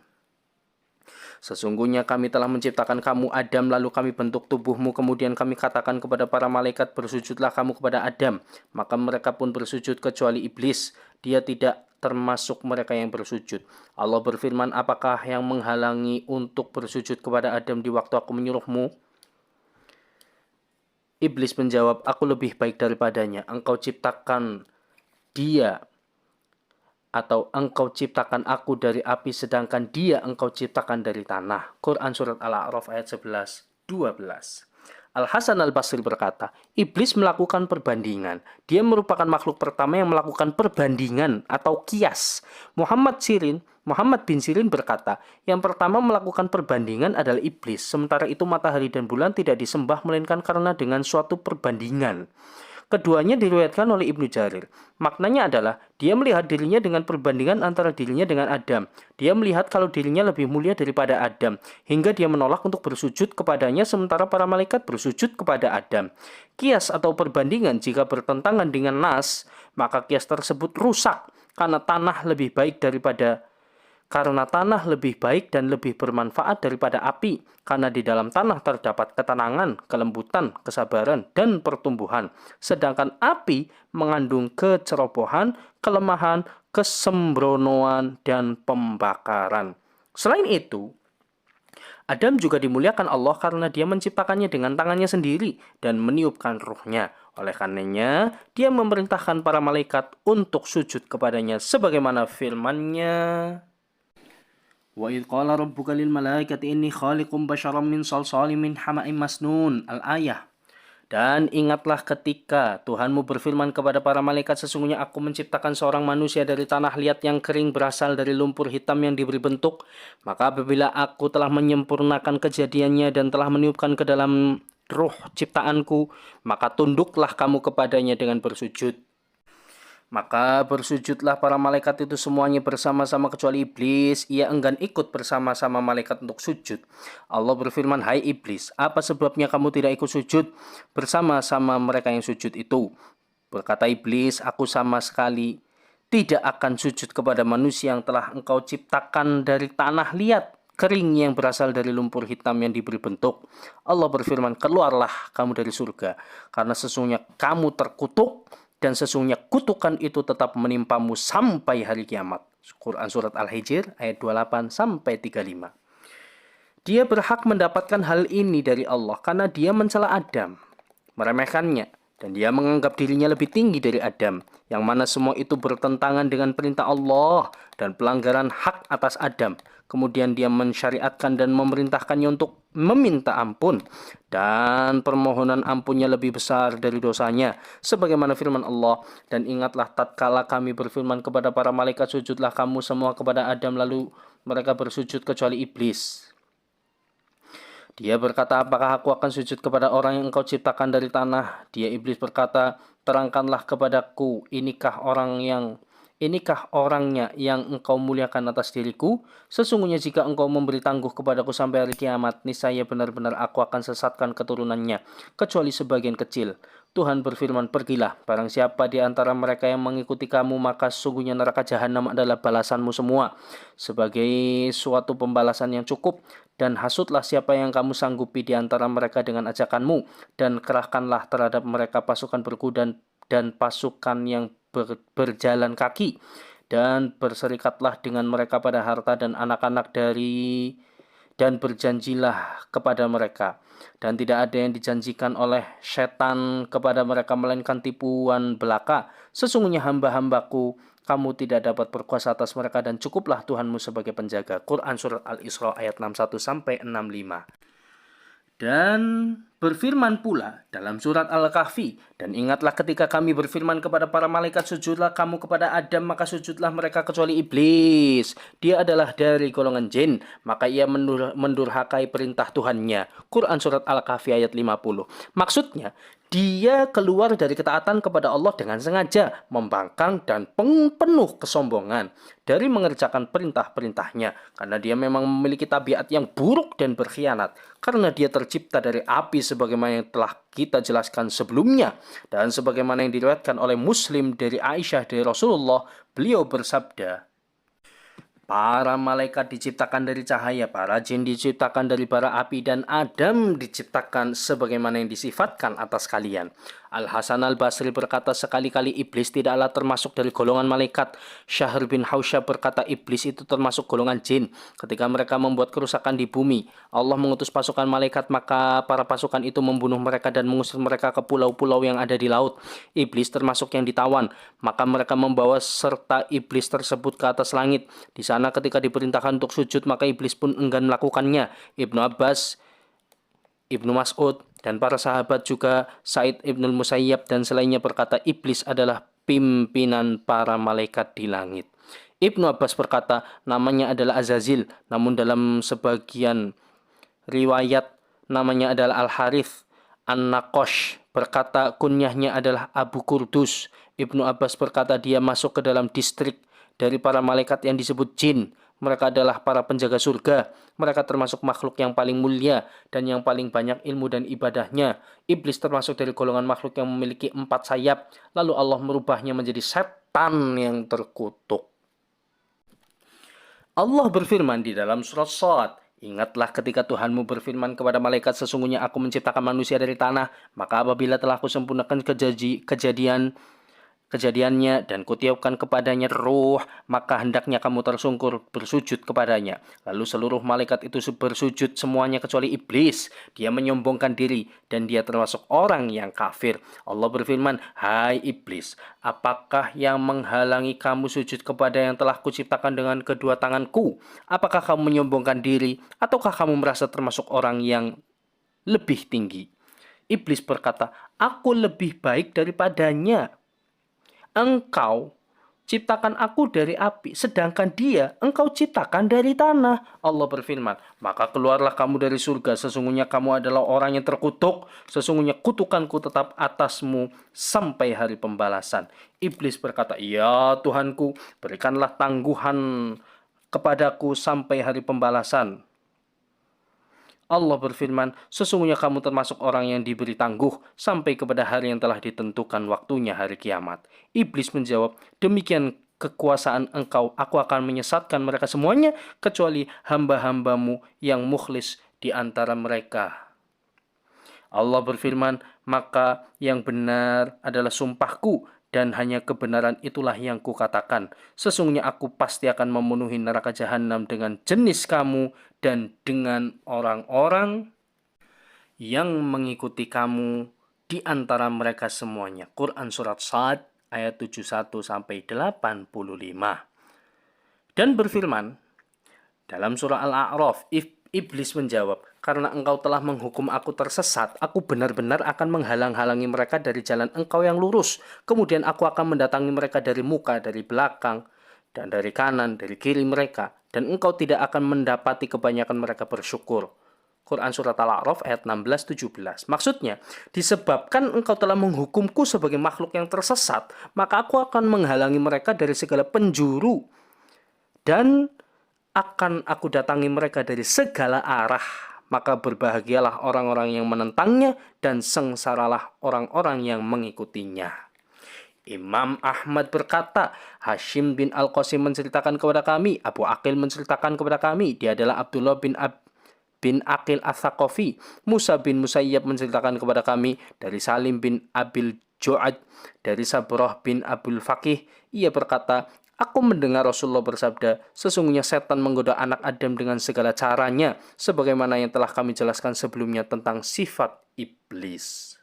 sesungguhnya kami telah menciptakan kamu Adam, lalu kami bentuk tubuhmu, kemudian kami katakan kepada para malaikat, bersujudlah kamu kepada Adam. Maka mereka pun bersujud kecuali iblis, dia tidak termasuk mereka yang bersujud. Allah berfirman, apakah yang menghalangi untuk bersujud kepada Adam di waktu aku menyuruhmu? Iblis menjawab, aku lebih baik daripadanya. Engkau ciptakan dia atau engkau ciptakan aku dari api sedangkan dia engkau ciptakan dari tanah. Quran Surat Al-A'raf ayat 11-12. Al-Hasan Al-Basri berkata, iblis melakukan perbandingan. Dia merupakan makhluk pertama yang melakukan perbandingan atau kias. Muhammad bin Sirin berkata, yang pertama melakukan perbandingan adalah iblis. Sementara itu matahari dan bulan tidak disembah melainkan karena dengan suatu perbandingan. Keduanya diriwayatkan oleh Ibnu Jarir. Maknanya adalah dia melihat dirinya dengan perbandingan antara dirinya dengan Adam. Dia melihat kalau dirinya lebih mulia daripada Adam, hingga dia menolak untuk bersujud kepadanya sementara para malaikat bersujud kepada Adam. Kias atau perbandingan jika bertentangan dengan nas, maka kias tersebut rusak karena tanah lebih baik dan lebih bermanfaat daripada api, karena di dalam tanah terdapat ketenangan, kelembutan, kesabaran, dan pertumbuhan. Sedangkan api mengandung kecerobohan, kelemahan, kesembronoan, dan pembakaran. Selain itu, Adam juga dimuliakan Allah karena dia menciptakannya dengan tangannya sendiri dan meniupkan ruhnya. Oleh karenanya, dia memerintahkan para malaikat untuk sujud kepadanya sebagaimana firman-Nya, وَإِذْ قَالَ رَبُّكَ لِلْمَلَائِكَةِ إِنِّي خَالِقٌ بَشَرًا مِنْ صَلْصَالٍ مِنْ حَمَإٍ مَسْنُونٍ. Al-Ayah. Dan ingatlah ketika Tuhanmu berfirman kepada para malaikat, sesungguhnya aku menciptakan seorang manusia dari tanah liat yang kering berasal dari lumpur hitam yang diberi bentuk. Maka apabila aku telah menyempurnakan kejadiannya dan telah meniupkan ke dalam ruh ciptaanku, maka tunduklah kamu kepadanya dengan bersujud. Maka bersujudlah para malaikat itu semuanya bersama-sama kecuali iblis. Ia enggan ikut bersama-sama malaikat untuk sujud. Allah berfirman, hai iblis, apa sebabnya kamu tidak ikut sujud bersama-sama mereka yang sujud itu? Berkata iblis, aku sama sekali tidak akan sujud kepada manusia yang telah engkau ciptakan dari tanah liat kering yang berasal dari lumpur hitam yang diberi bentuk. Allah berfirman, keluarlah kamu dari surga, karena sesungguhnya kamu terkutuk, dan sesungguhnya kutukan itu tetap menimpamu sampai hari kiamat. Quran Surat Al-Hijr ayat 28-35. Dia berhak mendapatkan hal ini dari Allah karena dia mencela Adam, meremehkannya, dan dia menganggap dirinya lebih tinggi dari Adam, yang mana semua itu bertentangan dengan perintah Allah dan pelanggaran hak atas Adam. Kemudian dia mensyariatkan dan memerintahkannya untuk meminta ampun, dan permohonan ampunnya lebih besar dari dosanya, sebagaimana firman Allah, dan ingatlah tatkala kami berfirman kepada para malaikat, sujudlah kamu semua kepada Adam, lalu mereka bersujud kecuali iblis. Dia berkata, apakah aku akan sujud kepada orang yang engkau ciptakan dari tanah? Dia iblis berkata, terangkanlah kepadaku, inikah orangnya yang engkau muliakan atas diriku? Sesungguhnya jika engkau memberi tangguh kepadaku sampai hari kiamat, niscaya benar-benar aku akan sesatkan keturunannya, kecuali sebagian kecil. Tuhan berfirman, pergilah, barang siapa di antara mereka yang mengikuti kamu, maka sesungguhnya neraka jahanam adalah balasanmu semua, sebagai suatu pembalasan yang cukup. Dan hasutlah siapa yang kamu sanggupi di antara mereka dengan ajakanmu, dan kerahkanlah terhadap mereka pasukan berkuda dan pasukan yang berjalan kaki, dan berserikatlah dengan mereka pada harta dan anak-anak dan berjanjilah kepada mereka. Dan tidak ada yang dijanjikan oleh setan kepada mereka melainkan tipuan belaka. Sesungguhnya hamba-hambaku, kamu tidak dapat berkuasa atas mereka dan cukuplah Tuhanmu sebagai penjaga. Quran Surat Al-Isra ayat 61-65. Dan berfirman pula dalam surat Al-Kahfi, dan ingatlah ketika kami berfirman kepada para malaikat, sujudlah kamu kepada Adam, maka sujudlah mereka kecuali iblis. Dia adalah dari golongan jin, maka ia mendurhakai perintah Tuhannya. Quran Surat Al-Kahfi ayat 50. Maksudnya, dia keluar dari ketaatan kepada Allah dengan sengaja, membangkang dan penuh kesombongan dari mengerjakan perintah-perintahnya. Karena dia memang memiliki tabiat yang buruk dan berkhianat. Karena dia tercipta dari api sebagaimana yang telah kita jelaskan sebelumnya. Dan sebagaimana yang diriwayatkan oleh Muslim dari Aisyah dari Rasulullah, beliau bersabda, para malaikat diciptakan dari cahaya, para jin diciptakan dari bara api, dan Adam diciptakan sebagaimana yang disifatkan atas kalian. Al-Hasan Al-Basri berkata, sekali-kali iblis tidaklah termasuk dari golongan malaikat. Syahr bin Hausyab berkata, iblis itu termasuk golongan jin. Ketika mereka membuat kerusakan di bumi, Allah mengutus pasukan malaikat, maka para pasukan itu membunuh mereka dan mengusir mereka ke pulau-pulau yang ada di laut. Iblis termasuk yang ditawan, maka mereka membawa serta iblis tersebut ke atas langit. Di sana ketika diperintahkan untuk sujud, maka iblis pun enggan melakukannya. Ibnu Abbas, Ibnu Mas'ud, dan para sahabat juga Sa'id Ibnul Musayyab dan selainnya berkata, iblis adalah pimpinan para malaikat di langit. Ibnu Abbas berkata, namanya adalah Azazil, namun dalam sebagian riwayat namanya adalah Al-Harith. An-Naqash berkata kunyahnya adalah Abu Kurdus. Ibnu Abbas berkata dia masuk ke dalam distrik dari para malaikat yang disebut jin. Mereka adalah para penjaga surga. Mereka termasuk makhluk yang paling mulia dan yang paling banyak ilmu dan ibadahnya. Iblis termasuk dari golongan makhluk yang memiliki 4 sayap. Lalu Allah merubahnya menjadi setan yang terkutuk. Allah berfirman di dalam surat Shad, ingatlah ketika Tuhanmu berfirman kepada malaikat, sesungguhnya aku menciptakan manusia dari tanah, maka apabila telah kusempurnakan kejadiannya dan kutiupkan kepadanya ruh, maka hendaknya kamu tersungkur bersujud kepadanya. Lalu seluruh malaikat itu bersujud semuanya kecuali iblis. Dia menyombongkan diri dan dia termasuk orang yang kafir. Allah berfirman, hai iblis, apakah yang menghalangi kamu sujud kepada yang telah kuciptakan dengan kedua tanganku? Apakah kamu menyombongkan diri ataukah kamu merasa termasuk orang yang lebih tinggi? Iblis berkata, aku lebih baik daripadanya. Engkau ciptakan aku dari api, sedangkan dia engkau ciptakan dari tanah. Allah berfirman, maka keluarlah kamu dari surga, sesungguhnya kamu adalah orang yang terkutuk, sesungguhnya kutukanku tetap atasmu sampai hari pembalasan. Iblis berkata, ya Tuhanku, berikanlah tangguhan kepadaku sampai hari pembalasan. Allah berfirman, sesungguhnya kamu termasuk orang yang diberi tangguh sampai kepada hari yang telah ditentukan waktunya, hari kiamat. Iblis menjawab, demikian kekuasaan engkau, aku akan menyesatkan mereka semuanya kecuali hamba-hambamu yang mukhlis di antara mereka. Allah berfirman, maka yang benar adalah sumpahku, dan hanya kebenaran itulah yang kukatakan. Sesungguhnya aku pasti akan memenuhi neraka jahanam dengan jenis kamu dan dengan orang-orang yang mengikuti kamu di antara mereka semuanya. Quran Surat Shad ayat 71-85. Dan berfirman dalam surah Al-A'raf, iblis menjawab, karena engkau telah menghukum aku tersesat, aku benar-benar akan menghalang-halangi mereka dari jalan engkau yang lurus. Kemudian aku akan mendatangi mereka dari muka, dari belakang, dan dari kanan, dari kiri mereka. Dan engkau tidak akan mendapati kebanyakan mereka bersyukur. Quran Surat Al-A'raf ayat 16-17. Maksudnya, disebabkan engkau telah menghukumku sebagai makhluk yang tersesat, maka aku akan menghalangi mereka dari segala penjuru. Dan akan aku datangi mereka dari segala arah, maka berbahagialah orang-orang yang menentangnya dan sengsaralah orang-orang yang mengikutinya. Imam Ahmad berkata, Hashim bin Al-Qasim menceritakan kepada kami, Abu Aqil menceritakan kepada kami, dia adalah Abdullah bin Aqil Ats-Tsaqafi. Musa bin Musayyab menceritakan kepada kami dari Salim bin Abil Ju'ad dari Sabrah bin Abdul Faqih, ia berkata, aku mendengar Rasulullah bersabda, sesungguhnya setan menggoda anak Adam dengan segala caranya, sebagaimana yang telah kami jelaskan sebelumnya tentang sifat iblis.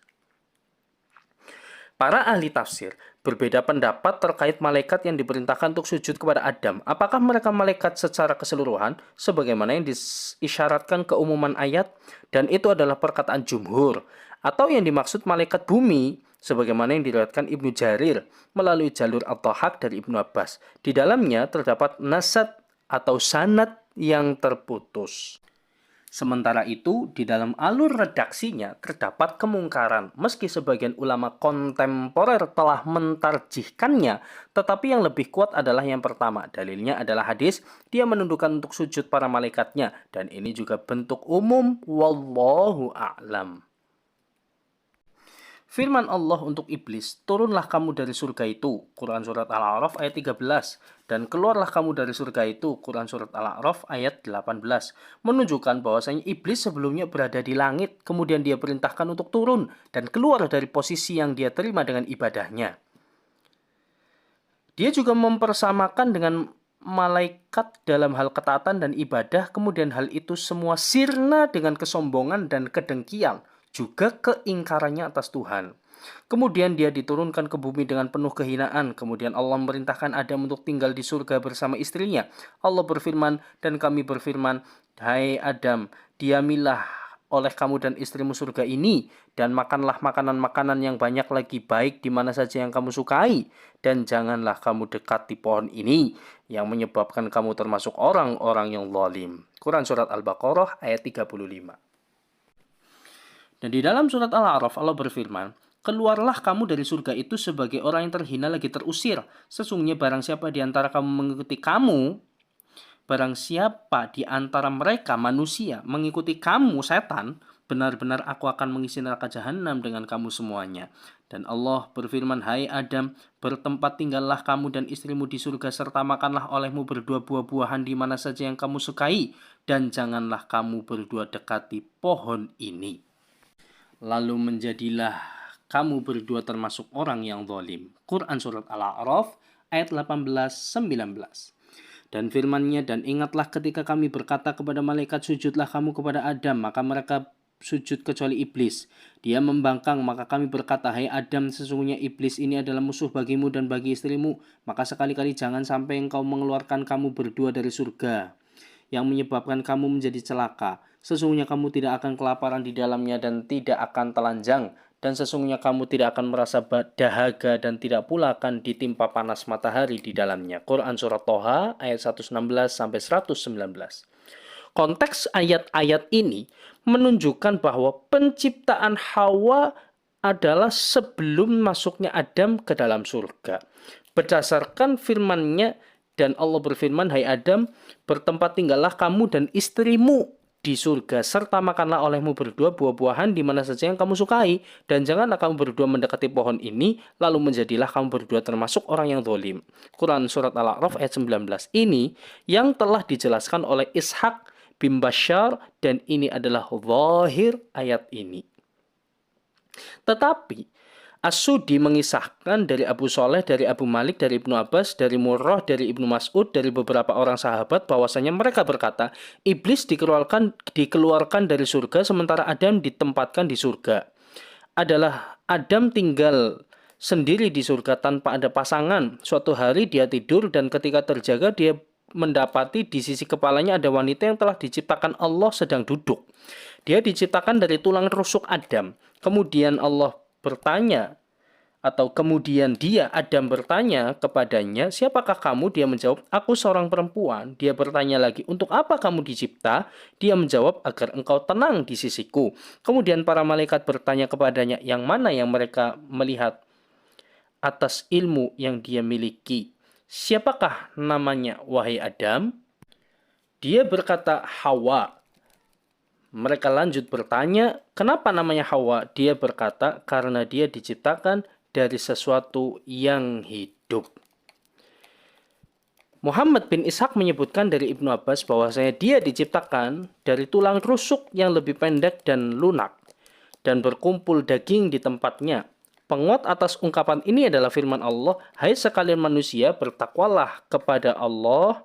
Para ahli tafsir berbeda pendapat terkait malaikat yang diperintahkan untuk sujud kepada Adam. Apakah mereka malaikat secara keseluruhan, sebagaimana yang diisyaratkan keumuman ayat, dan itu adalah perkataan jumhur, atau yang dimaksud malaikat bumi, sebagaimana yang diriwayatkan Ibnu Jarir melalui jalur At-Tahaq dari Ibnu Abbas. Di dalamnya terdapat nasad atau sanad yang terputus. Sementara itu, di dalam alur redaksinya terdapat kemungkaran. Meski sebagian ulama kontemporer telah mentarjihkannya, tetapi yang lebih kuat adalah yang pertama. Dalilnya adalah hadis, dia menundukkan untuk sujud para malaikatnya. Dan ini juga bentuk umum, wallahu a'lam. Firman Allah untuk iblis, turunlah kamu dari surga itu, Quran Surat Al-A'raf ayat 13, dan keluarlah kamu dari surga itu, Quran Surat Al-A'raf ayat 18, menunjukkan bahwasanya iblis sebelumnya berada di langit, kemudian dia perintahkan untuk turun, dan keluar dari posisi yang dia terima dengan ibadahnya. Dia juga mempersamakan dengan malaikat dalam hal ketaatan dan ibadah, kemudian hal itu semua sirna dengan kesombongan dan kedengkian, juga keingkarannya atas Tuhan. Kemudian dia diturunkan ke bumi dengan penuh kehinaan. Kemudian Allah memerintahkan Adam untuk tinggal di surga bersama istrinya. Allah berfirman, dan kami berfirman, hai Adam, diamilah oleh kamu dan istrimu surga ini, dan makanlah makanan-makanan yang banyak lagi, baik di mana saja yang kamu sukai, dan janganlah kamu dekati pohon ini, yang menyebabkan kamu termasuk orang-orang yang zalim. Quran Surat Al-Baqarah ayat 35. Dan di dalam surat Al-A'raf Allah berfirman, keluarlah kamu dari surga itu sebagai orang yang terhina lagi terusir. Sesungguhnya barang siapa di antara kamu mengikuti kamu, barang siapa di antara mereka manusia mengikuti kamu setan, benar-benar aku akan mengisi neraka jahanam dengan kamu semuanya. Dan Allah berfirman, hai Adam, bertempat tinggallah kamu dan istrimu di surga, serta makanlah olehmu berdua buah-buahan di mana saja yang kamu sukai, dan janganlah kamu berdua dekati pohon ini. Lalu menjadilah kamu berdua termasuk orang yang zalim. Quran Surat Al-A'raf ayat 18-19. Dan firman-Nya, dan ingatlah ketika kami berkata kepada malaikat, sujudlah kamu kepada Adam, maka mereka sujud kecuali iblis. Dia membangkang, maka kami berkata, hai Adam, sesungguhnya iblis ini adalah musuh bagimu dan bagi istrimu, maka sekali-kali jangan sampai engkau mengeluarkan kamu berdua dari surga, yang menyebabkan kamu menjadi celaka. Sesungguhnya kamu tidak akan kelaparan di dalamnya dan tidak akan telanjang. Dan sesungguhnya kamu tidak akan merasa dahaga dan tidak pula akan ditimpa panas matahari di dalamnya. Quran Surat Toha ayat 116-119. Konteks ayat-ayat ini menunjukkan bahwa penciptaan Hawa adalah sebelum masuknya Adam ke dalam surga. Berdasarkan firman-Nya, dan Allah berfirman, hai Adam, bertempat tinggallah kamu dan istrimu di surga, serta makanlah olehmu berdua buah-buahan di mana saja yang kamu sukai, dan janganlah kamu berdua mendekati pohon ini, lalu menjadilah kamu berdua termasuk orang yang zalim. Quran Surat Al-A'raf ayat 19. Ini yang telah dijelaskan oleh Ishaq bin Bashar, dan ini adalah zahir ayat ini. Tetapi As-Sudi mengisahkan dari Abu Soleh, dari Abu Malik, dari Ibnu Abbas, dari Murrah, dari Ibnu Mas'ud, dari beberapa orang sahabat, bahwasanya mereka berkata, iblis dikeluarkan dari surga sementara Adam ditempatkan di surga. Adalah Adam tinggal sendiri di surga tanpa ada pasangan. Suatu hari dia tidur, dan ketika terjaga dia mendapati di sisi kepalanya ada wanita yang telah diciptakan Allah sedang duduk. Dia diciptakan dari tulang rusuk Adam. Kemudian Allah bertanya, atau kemudian Adam bertanya kepadanya, siapakah kamu? Dia menjawab, aku seorang perempuan. Dia bertanya lagi, untuk apa kamu dicipta? Dia menjawab, agar engkau tenang di sisiku. Kemudian para malaikat bertanya kepadanya, yang mana yang mereka melihat atas ilmu yang dia miliki? Siapakah namanya, wahai Adam? Dia berkata, Hawa. Mereka lanjut bertanya, kenapa namanya Hawa? Dia berkata, karena dia diciptakan dari sesuatu yang hidup. Muhammad bin Ishaq menyebutkan dari Ibnu Abbas bahwasanya dia diciptakan dari tulang rusuk yang lebih pendek dan lunak, dan berkumpul daging di tempatnya. Penguat atas ungkapan ini adalah firman Allah, "Hai sekalian manusia, bertakwalah kepada Allah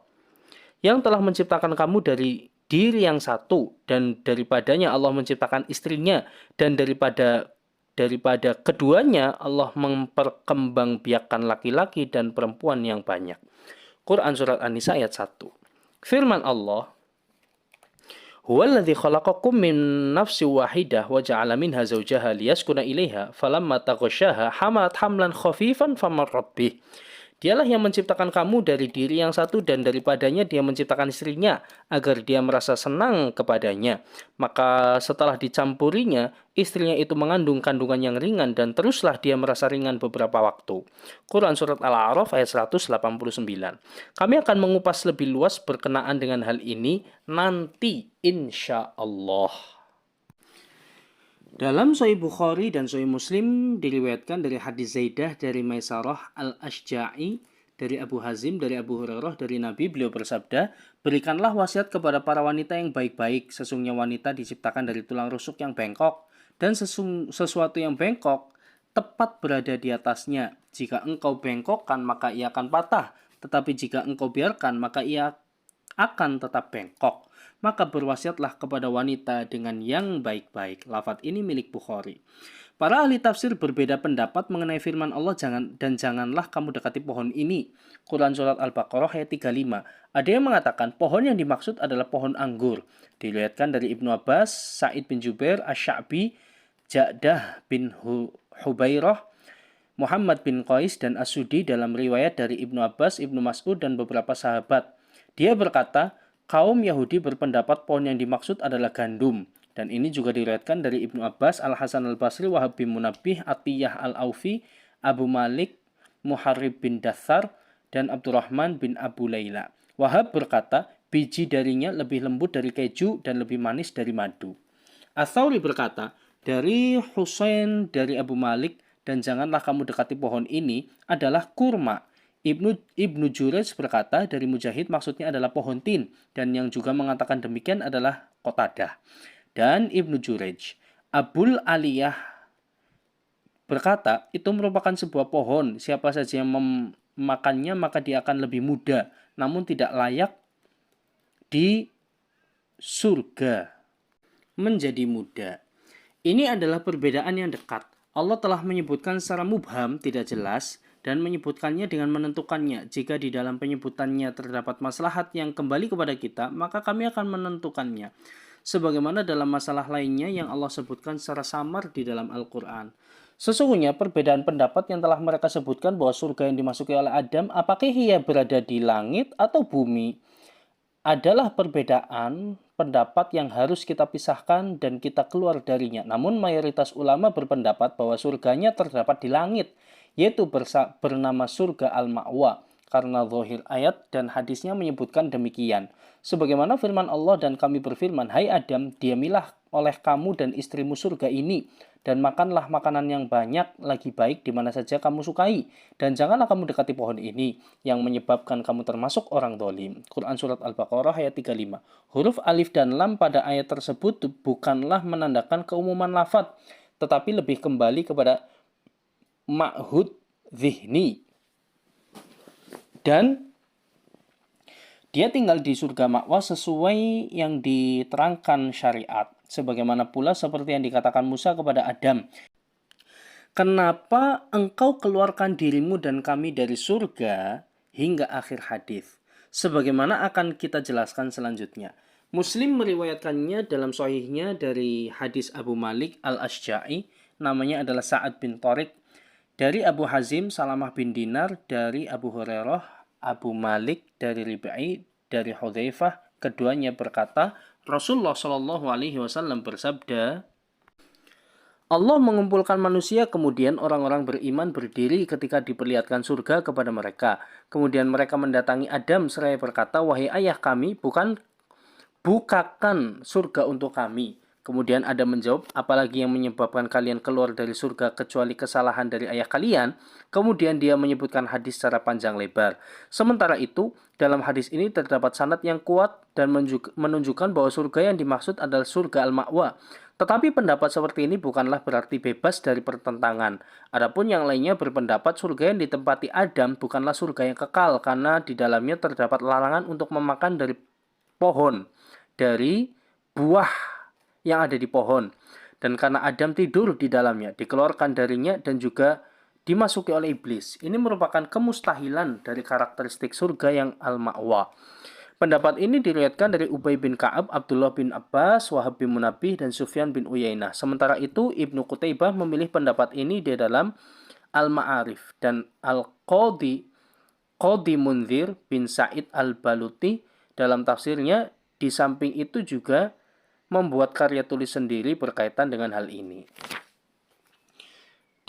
yang telah menciptakan kamu dari diri yang satu, dan daripadanya Allah menciptakan istrinya, dan daripada keduanya Allah memperkembangbiakkan laki-laki dan perempuan yang banyak." Quran Surat An-Nisa ayat 1. Firman Allah, "Huwallazi khalaqakum min nafsin wahidah wa ja'ala minha zawjaha liyaskuna ilaiha falamma taghasyaha hamalat hamlan khafifan famarrat bih." Dialah yang menciptakan kamu dari diri yang satu dan daripadanya dia menciptakan istrinya agar dia merasa senang kepadanya. Maka setelah dicampurinya, istrinya itu mengandung kandungan yang ringan dan teruslah dia merasa ringan beberapa waktu. Quran Surat Al-A'raf ayat 189. Kami akan mengupas lebih luas berkenaan dengan hal ini nanti insya Allah. Dalam Sahih Bukhari dan Sahih Muslim diriwayatkan dari hadis Zaidah dari Maisarah al-Ashja'i dari Abu Hazim dari Abu Hurairah dari Nabi, beliau bersabda, "Berikanlah wasiat kepada para wanita yang baik-baik. Sesungguhnya wanita diciptakan dari tulang rusuk yang bengkok dan sesuatu yang bengkok tepat berada di atasnya. Jika engkau bengkokkan maka ia akan patah, tetapi jika engkau biarkan maka ia akan tetap bengkok. Maka berwasiatlah kepada wanita dengan yang baik-baik." Lafaz ini milik Bukhari. Para ahli tafsir berbeda pendapat mengenai firman Allah, janganlah kamu dekati pohon ini. Quran Surat Al-Baqarah ayat 35. Ada yang mengatakan pohon yang dimaksud adalah pohon anggur. Diriwayatkan dari Ibnu Abbas, Sa'id bin Jubair, Asy-Sya'bi, Ja'dah bin Hubairah, Muhammad bin Qais, dan As-Sudi dalam riwayat dari Ibnu Abbas, Ibnu Mas'ud, dan beberapa sahabat. Dia berkata, kaum Yahudi berpendapat pohon yang dimaksud adalah gandum. Dan ini juga diriwayatkan dari Ibnu Abbas, Al-Hasan Al-Basri, Wahab bin Munabbih, Atiyah Al-Aufi, Abu Malik, Muharrib bin Dathar, dan Abdurrahman bin Abu Layla. Wahab berkata, biji darinya lebih lembut dari keju dan lebih manis dari madu. Ats-Tsauri berkata, dari Husain dari Abu Malik, dan janganlah kamu dekati pohon ini adalah kurma. Ibnu Jurayj berkata dari Mujahid maksudnya adalah pohon tin, dan yang juga mengatakan demikian adalah Qatadah. Dan Ibnu Jurayj, Abul Aliyah berkata itu merupakan sebuah pohon, siapa saja yang memakannya maka dia akan lebih muda, namun tidak layak di surga menjadi muda. Ini adalah perbedaan yang dekat. Allah telah menyebutkan secara mubham, tidak jelas, dan menyebutkannya dengan menentukannya. Jika di dalam penyebutannya terdapat maslahat yang kembali kepada kita, maka kami akan menentukannya. Sebagaimana dalam masalah lainnya yang Allah sebutkan secara samar di dalam Al-Quran. Sesungguhnya perbedaan pendapat yang telah mereka sebutkan bahwa surga yang dimasuki oleh Adam, apakah ia berada di langit atau bumi, adalah perbedaan pendapat yang harus kita pisahkan dan kita keluar darinya. Namun mayoritas ulama berpendapat bahwa surganya terdapat di langit, yaitu bernama surga Al-Ma'wa, karena zahir ayat dan hadisnya menyebutkan demikian. Sebagaimana firman Allah, dan kami berfirman, hai Adam, diamilah oleh kamu dan istrimu surga ini, dan makanlah makanan yang banyak lagi baik di mana saja kamu sukai, dan janganlah kamu dekati pohon ini yang menyebabkan kamu termasuk orang zalim. Quran Surat Al-Baqarah ayat 35. Huruf alif dan lam pada ayat tersebut bukanlah menandakan keumuman lafadz, tetapi lebih kembali kepada ma'hud zihni, dan dia tinggal di surga ma'wa sesuai yang diterangkan syariat. Sebagaimana pula seperti yang dikatakan Musa kepada Adam, kenapa engkau keluarkan dirimu dan kami dari surga, hingga akhir hadis. Sebagaimana akan kita jelaskan selanjutnya. Muslim meriwayatkannya dalam sahihnya dari hadis Abu Malik Al-Ashja'i, namanya adalah Sa'ad bin Tariq, dari Abu Hazim Salamah bin Dinar, dari Abu Hurairah, Abu Malik dari Rib'i, dari Hudzaifah, keduanya berkata, Rasulullah Shallallahu Alaihi Wasallam bersabda, Allah mengumpulkan manusia, kemudian orang-orang beriman berdiri ketika diperlihatkan surga kepada mereka. Kemudian mereka mendatangi Adam seraya berkata, wahai ayah kami, bukakan surga untuk kami. Kemudian Adam menjawab, apalagi yang menyebabkan kalian keluar dari surga kecuali kesalahan dari ayah kalian? Kemudian dia menyebutkan hadis secara panjang lebar. Sementara itu, dalam hadis ini terdapat sanad yang kuat dan menunjukkan bahwa surga yang dimaksud adalah surga al-ma'wa. Tetapi pendapat seperti ini bukanlah berarti bebas dari pertentangan. Adapun yang lainnya berpendapat surga yang ditempati Adam bukanlah surga yang kekal karena di dalamnya terdapat larangan untuk memakan dari pohon, dari buah yang ada di pohon. Dan karena Adam tidur di dalamnya, dikeluarkan darinya dan juga dimasuki oleh iblis. Ini merupakan kemustahilan dari karakteristik surga yang al-ma'wa. Pendapat ini diriwayatkan dari Ubay bin Ka'ab, Abdullah bin Abbas, Wahab bin Munabbih, dan Sufyan bin Uyainah. Sementara itu, Ibnu Qutaibah memilih pendapat ini di dalam Al-Ma'arif. Dan Qadi Munzir bin Sa'id al-Baluti dalam tafsirnya, di samping itu juga membuat karya tulis sendiri berkaitan dengan hal ini.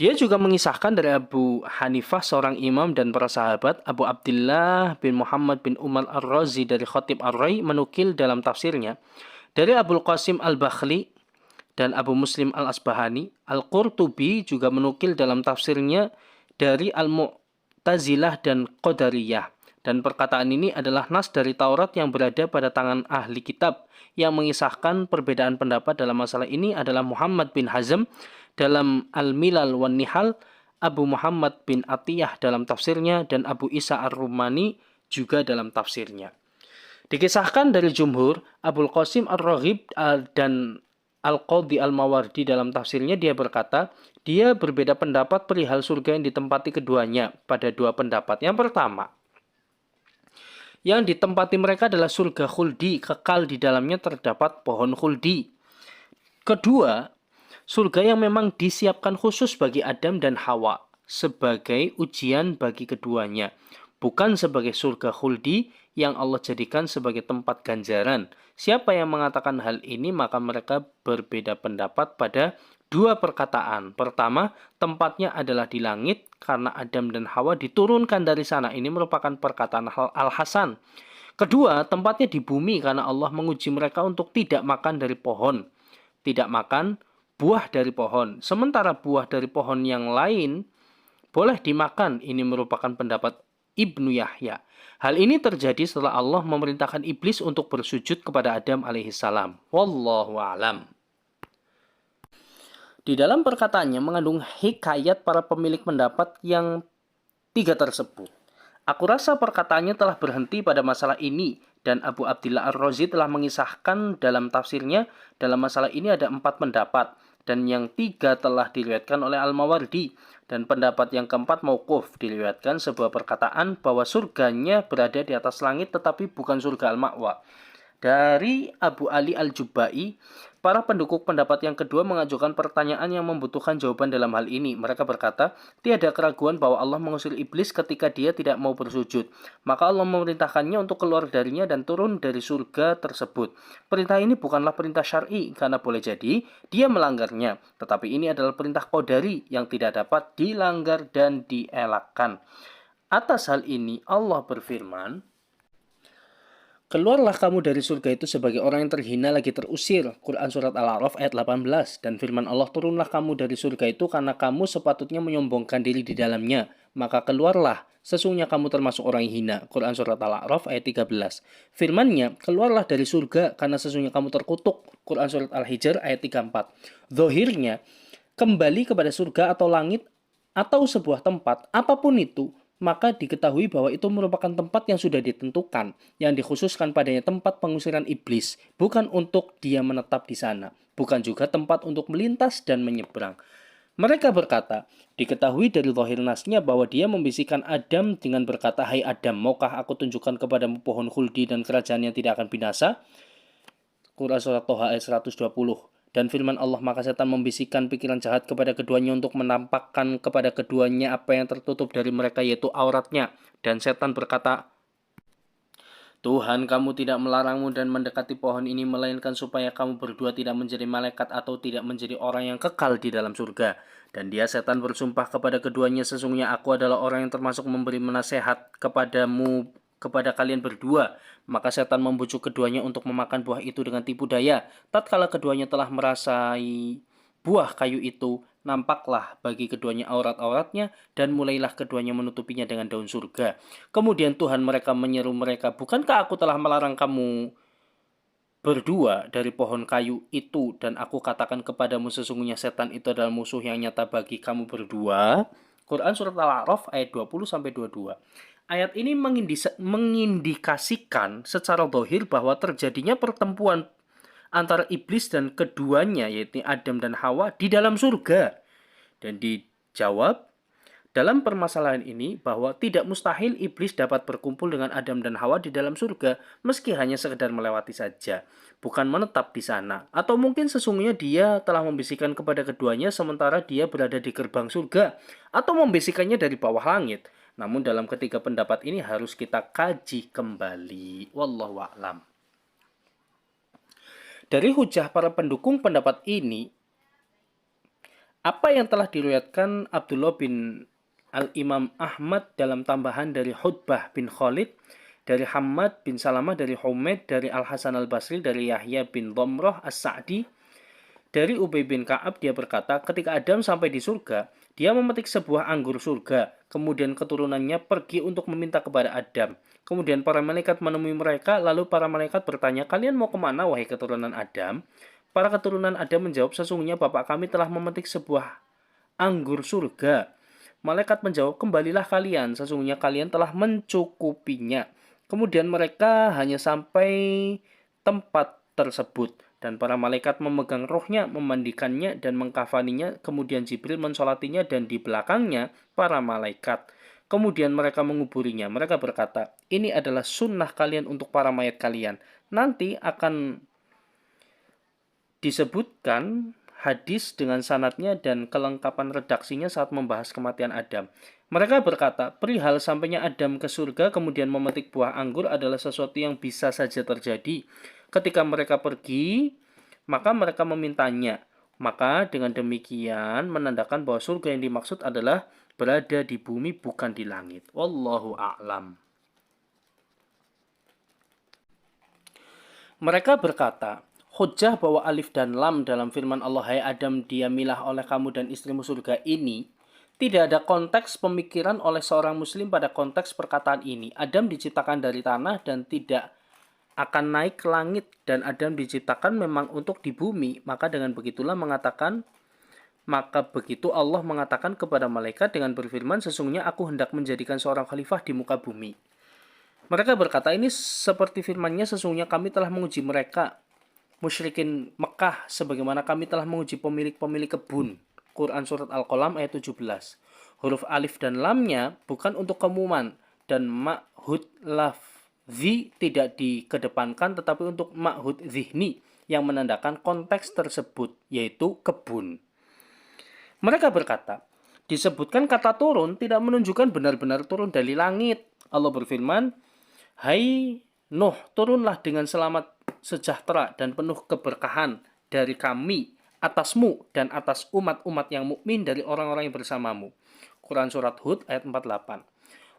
Dia juga mengisahkan dari Abu Hanifah, seorang imam dan para sahabat, Abu Abdullah bin Muhammad bin Umar Ar-Razi dari Khatib Ar-Rai menukil dalam tafsirnya dari Abul Qasim Al-Bakhli dan Abu Muslim Al-Asbahani. Al-Qurtubi juga menukil dalam tafsirnya dari Al-Mu'tazilah dan Qadariyah. Dan perkataan ini adalah nas dari Taurat yang berada pada tangan ahli kitab. Yang mengisahkan perbedaan pendapat dalam masalah ini adalah Muhammad bin Hazm dalam Al-Milal wan Nihal, Abu Muhammad bin Atiyah dalam tafsirnya, dan Abu Isa Ar-Rumani juga dalam tafsirnya. Dikisahkan dari jumhur, Abul Qasim Ar-Raghib dan Al-Qadhi Al-Mawardi dalam tafsirnya, dia berkata, dia berbeda pendapat perihal surga yang ditempati keduanya pada dua pendapat. Yang pertama, yang ditempati mereka adalah surga khuldi, kekal di dalamnya terdapat pohon khuldi. Kedua, surga yang memang disiapkan khusus bagi Adam dan Hawa sebagai ujian bagi keduanya, bukan sebagai surga khuldi yang Allah jadikan sebagai tempat ganjaran. Siapa yang mengatakan hal ini, maka mereka berbeda pendapat pada dua perkataan. Pertama, tempatnya adalah di langit karena Adam dan Hawa diturunkan dari sana. Ini merupakan perkataan Al-Hasan. Kedua, tempatnya di bumi karena Allah menguji mereka untuk tidak makan dari pohon. Tidak makan buah dari pohon. Sementara buah dari pohon yang lain boleh dimakan. Ini merupakan pendapat Ibnu Yahya. Hal ini terjadi setelah Allah memerintahkan iblis untuk bersujud kepada Adam alaihissalam. Wallahu a'lam. Di dalam perkataannya mengandung hikayat para pemilik pendapat yang tiga tersebut. Aku rasa perkataannya telah berhenti pada masalah ini, dan Abu Abdillah Ar-Razi telah mengisahkan dalam tafsirnya, dalam masalah ini ada 4 pendapat, dan yang 3 telah diriwayatkan oleh Al-Mawardi, dan pendapat yang keempat mauquf, diriwayatkan sebuah perkataan bahwa surganya berada di atas langit tetapi bukan surga Al-Ma'wa. Dari Abu Ali Al-Jubai, para pendukung pendapat yang kedua mengajukan pertanyaan yang membutuhkan jawaban dalam hal ini. Mereka berkata, tiada keraguan bahwa Allah mengusir iblis ketika dia tidak mau bersujud. Maka Allah memerintahkannya untuk keluar darinya dan turun dari surga tersebut. Perintah ini bukanlah perintah syar'i, karena boleh jadi dia melanggarnya. Tetapi ini adalah perintah qadari yang tidak dapat dilanggar dan dielakkan. Atas hal ini Allah berfirman, keluarlah kamu dari surga itu sebagai orang yang terhina lagi terusir. Quran Surat Al-A'raf ayat 18. Dan firman Allah, turunlah kamu dari surga itu karena kamu sepatutnya menyombongkan diri di dalamnya. Maka keluarlah, sesungguhnya kamu termasuk orang yang hina. Quran Surat Al-A'raf ayat 13. Firmannya, keluarlah dari surga karena sesungguhnya kamu terkutuk. Quran Surat Al-Hijr ayat 34. Zohirnya, kembali kepada surga atau langit atau sebuah tempat, apapun itu, maka diketahui bahwa itu merupakan tempat yang sudah ditentukan, yang dikhususkan padanya tempat pengusiran iblis, bukan untuk dia menetap di sana, bukan juga tempat untuk melintas dan menyeberang. Mereka berkata, diketahui dari zahir nasnya bahwa dia membisikkan Adam dengan berkata, hai Adam, maukah aku tunjukkan kepadamu pohon khuldi dan kerajaan yang tidak akan binasa? Quran Surat Toha ayat 120. Dan firman Allah, maka setan membisikkan pikiran jahat kepada keduanya untuk menampakkan kepada keduanya apa yang tertutup dari mereka, yaitu auratnya. Dan setan berkata, Tuhan kamu tidak melarangmu dan mendekati pohon ini, melainkan supaya kamu berdua tidak menjadi malaikat atau tidak menjadi orang yang kekal di dalam surga. Dan dia setan bersumpah kepada keduanya, sesungguhnya aku adalah orang yang termasuk memberi nasihat kepadamu kepada kalian berdua. Maka setan membujuk keduanya untuk memakan buah itu dengan tipu daya. Tatkala keduanya telah merasai buah kayu itu, nampaklah bagi keduanya aurat-auratnya dan mulailah keduanya menutupinya dengan daun surga. Kemudian Tuhan mereka menyeru mereka, bukankah aku telah melarang kamu berdua dari pohon kayu itu, dan aku katakan kepadamu sesungguhnya setan itu adalah musuh yang nyata bagi kamu berdua. Quran Surat Al-A'raf ayat 20-22. Ayat ini mengindikasikan secara zahir bahwa terjadinya pertemuan antara iblis dan keduanya, yaitu Adam dan Hawa, di dalam surga. Dan dijawab dalam permasalahan ini bahwa tidak mustahil iblis dapat berkumpul dengan Adam dan Hawa di dalam surga meski hanya sekedar melewati saja, bukan menetap di sana. Atau mungkin sesungguhnya dia telah membisikkan kepada keduanya sementara dia berada di gerbang surga, atau membisikkannya dari bawah langit. Namun dalam ketiga pendapat ini harus kita kaji kembali. Wallahu a'lam. Dari hujah para pendukung pendapat ini, apa yang telah diriwayatkan Abdullah bin Al-Imam Ahmad dalam tambahan dari Hutbah bin Khalid, dari Hammad bin Salamah, dari Humaid, dari Al-Hasan Al-Basri, dari Yahya bin Dhamrah As-Sa'di, dari Ubay bin Ka'ab, dia berkata, ketika Adam sampai di surga, dia memetik sebuah anggur surga, kemudian keturunannya pergi untuk meminta kepada Adam. Kemudian para malaikat menemui mereka, lalu para malaikat bertanya, kalian mau kemana wahai keturunan Adam? Para keturunan Adam menjawab, sesungguhnya bapak kami telah memetik sebuah anggur surga. Malaikat menjawab, kembalilah kalian, sesungguhnya kalian telah mencukupinya. Kemudian mereka hanya sampai tempat tersebut, dan para malaikat memegang rohnya, memandikannya, dan mengkafaninya. Kemudian Jibril mensolatinya, dan di belakangnya para malaikat. Kemudian mereka menguburinya. Mereka berkata, ini adalah sunnah kalian untuk para mayat kalian. Nanti akan disebutkan hadis dengan sanadnya dan kelengkapan redaksinya saat membahas kematian Adam. Mereka berkata, perihal sampainya Adam ke surga kemudian memetik buah anggur adalah sesuatu yang bisa saja terjadi. Ketika mereka pergi, maka mereka memintanya. Maka dengan demikian menandakan bahwa surga yang dimaksud adalah berada di bumi bukan di langit. Wallahu a'lam. Mereka berkata, hujjah bahwa alif dan lam dalam firman Allah, hai Adam, diamilah oleh kamu dan istrimu surga ini, tidak ada konteks pemikiran oleh seorang muslim pada konteks perkataan ini. Adam diciptakan dari tanah dan tidak akan naik ke langit, dan Adam diciptakan memang untuk di bumi. Maka begitu Allah mengatakan kepada malaikat dengan berfirman, sesungguhnya aku hendak menjadikan seorang khalifah di muka bumi. Mereka berkata, ini seperti firman-Nya, sesungguhnya kami telah menguji mereka musyrikin Mekah sebagaimana kami telah menguji pemilik-pemilik kebun. Quran Surat Al-Qalam ayat 17. Huruf alif dan lamnya bukan untuk keumuman, dan ma'hud lafzi tidak dikedepankan, tetapi untuk ma'hud zihni yang menandakan konteks tersebut, yaitu kebun. Mereka berkata, disebutkan kata turun tidak menunjukkan benar-benar turun dari langit. Allah berfirman, hai Nuh, turunlah dengan selamat sejahtera dan penuh keberkahan dari kami atasmu dan atas umat-umat yang mukmin dari orang-orang yang bersamamu. Quran Surat Hud ayat 48.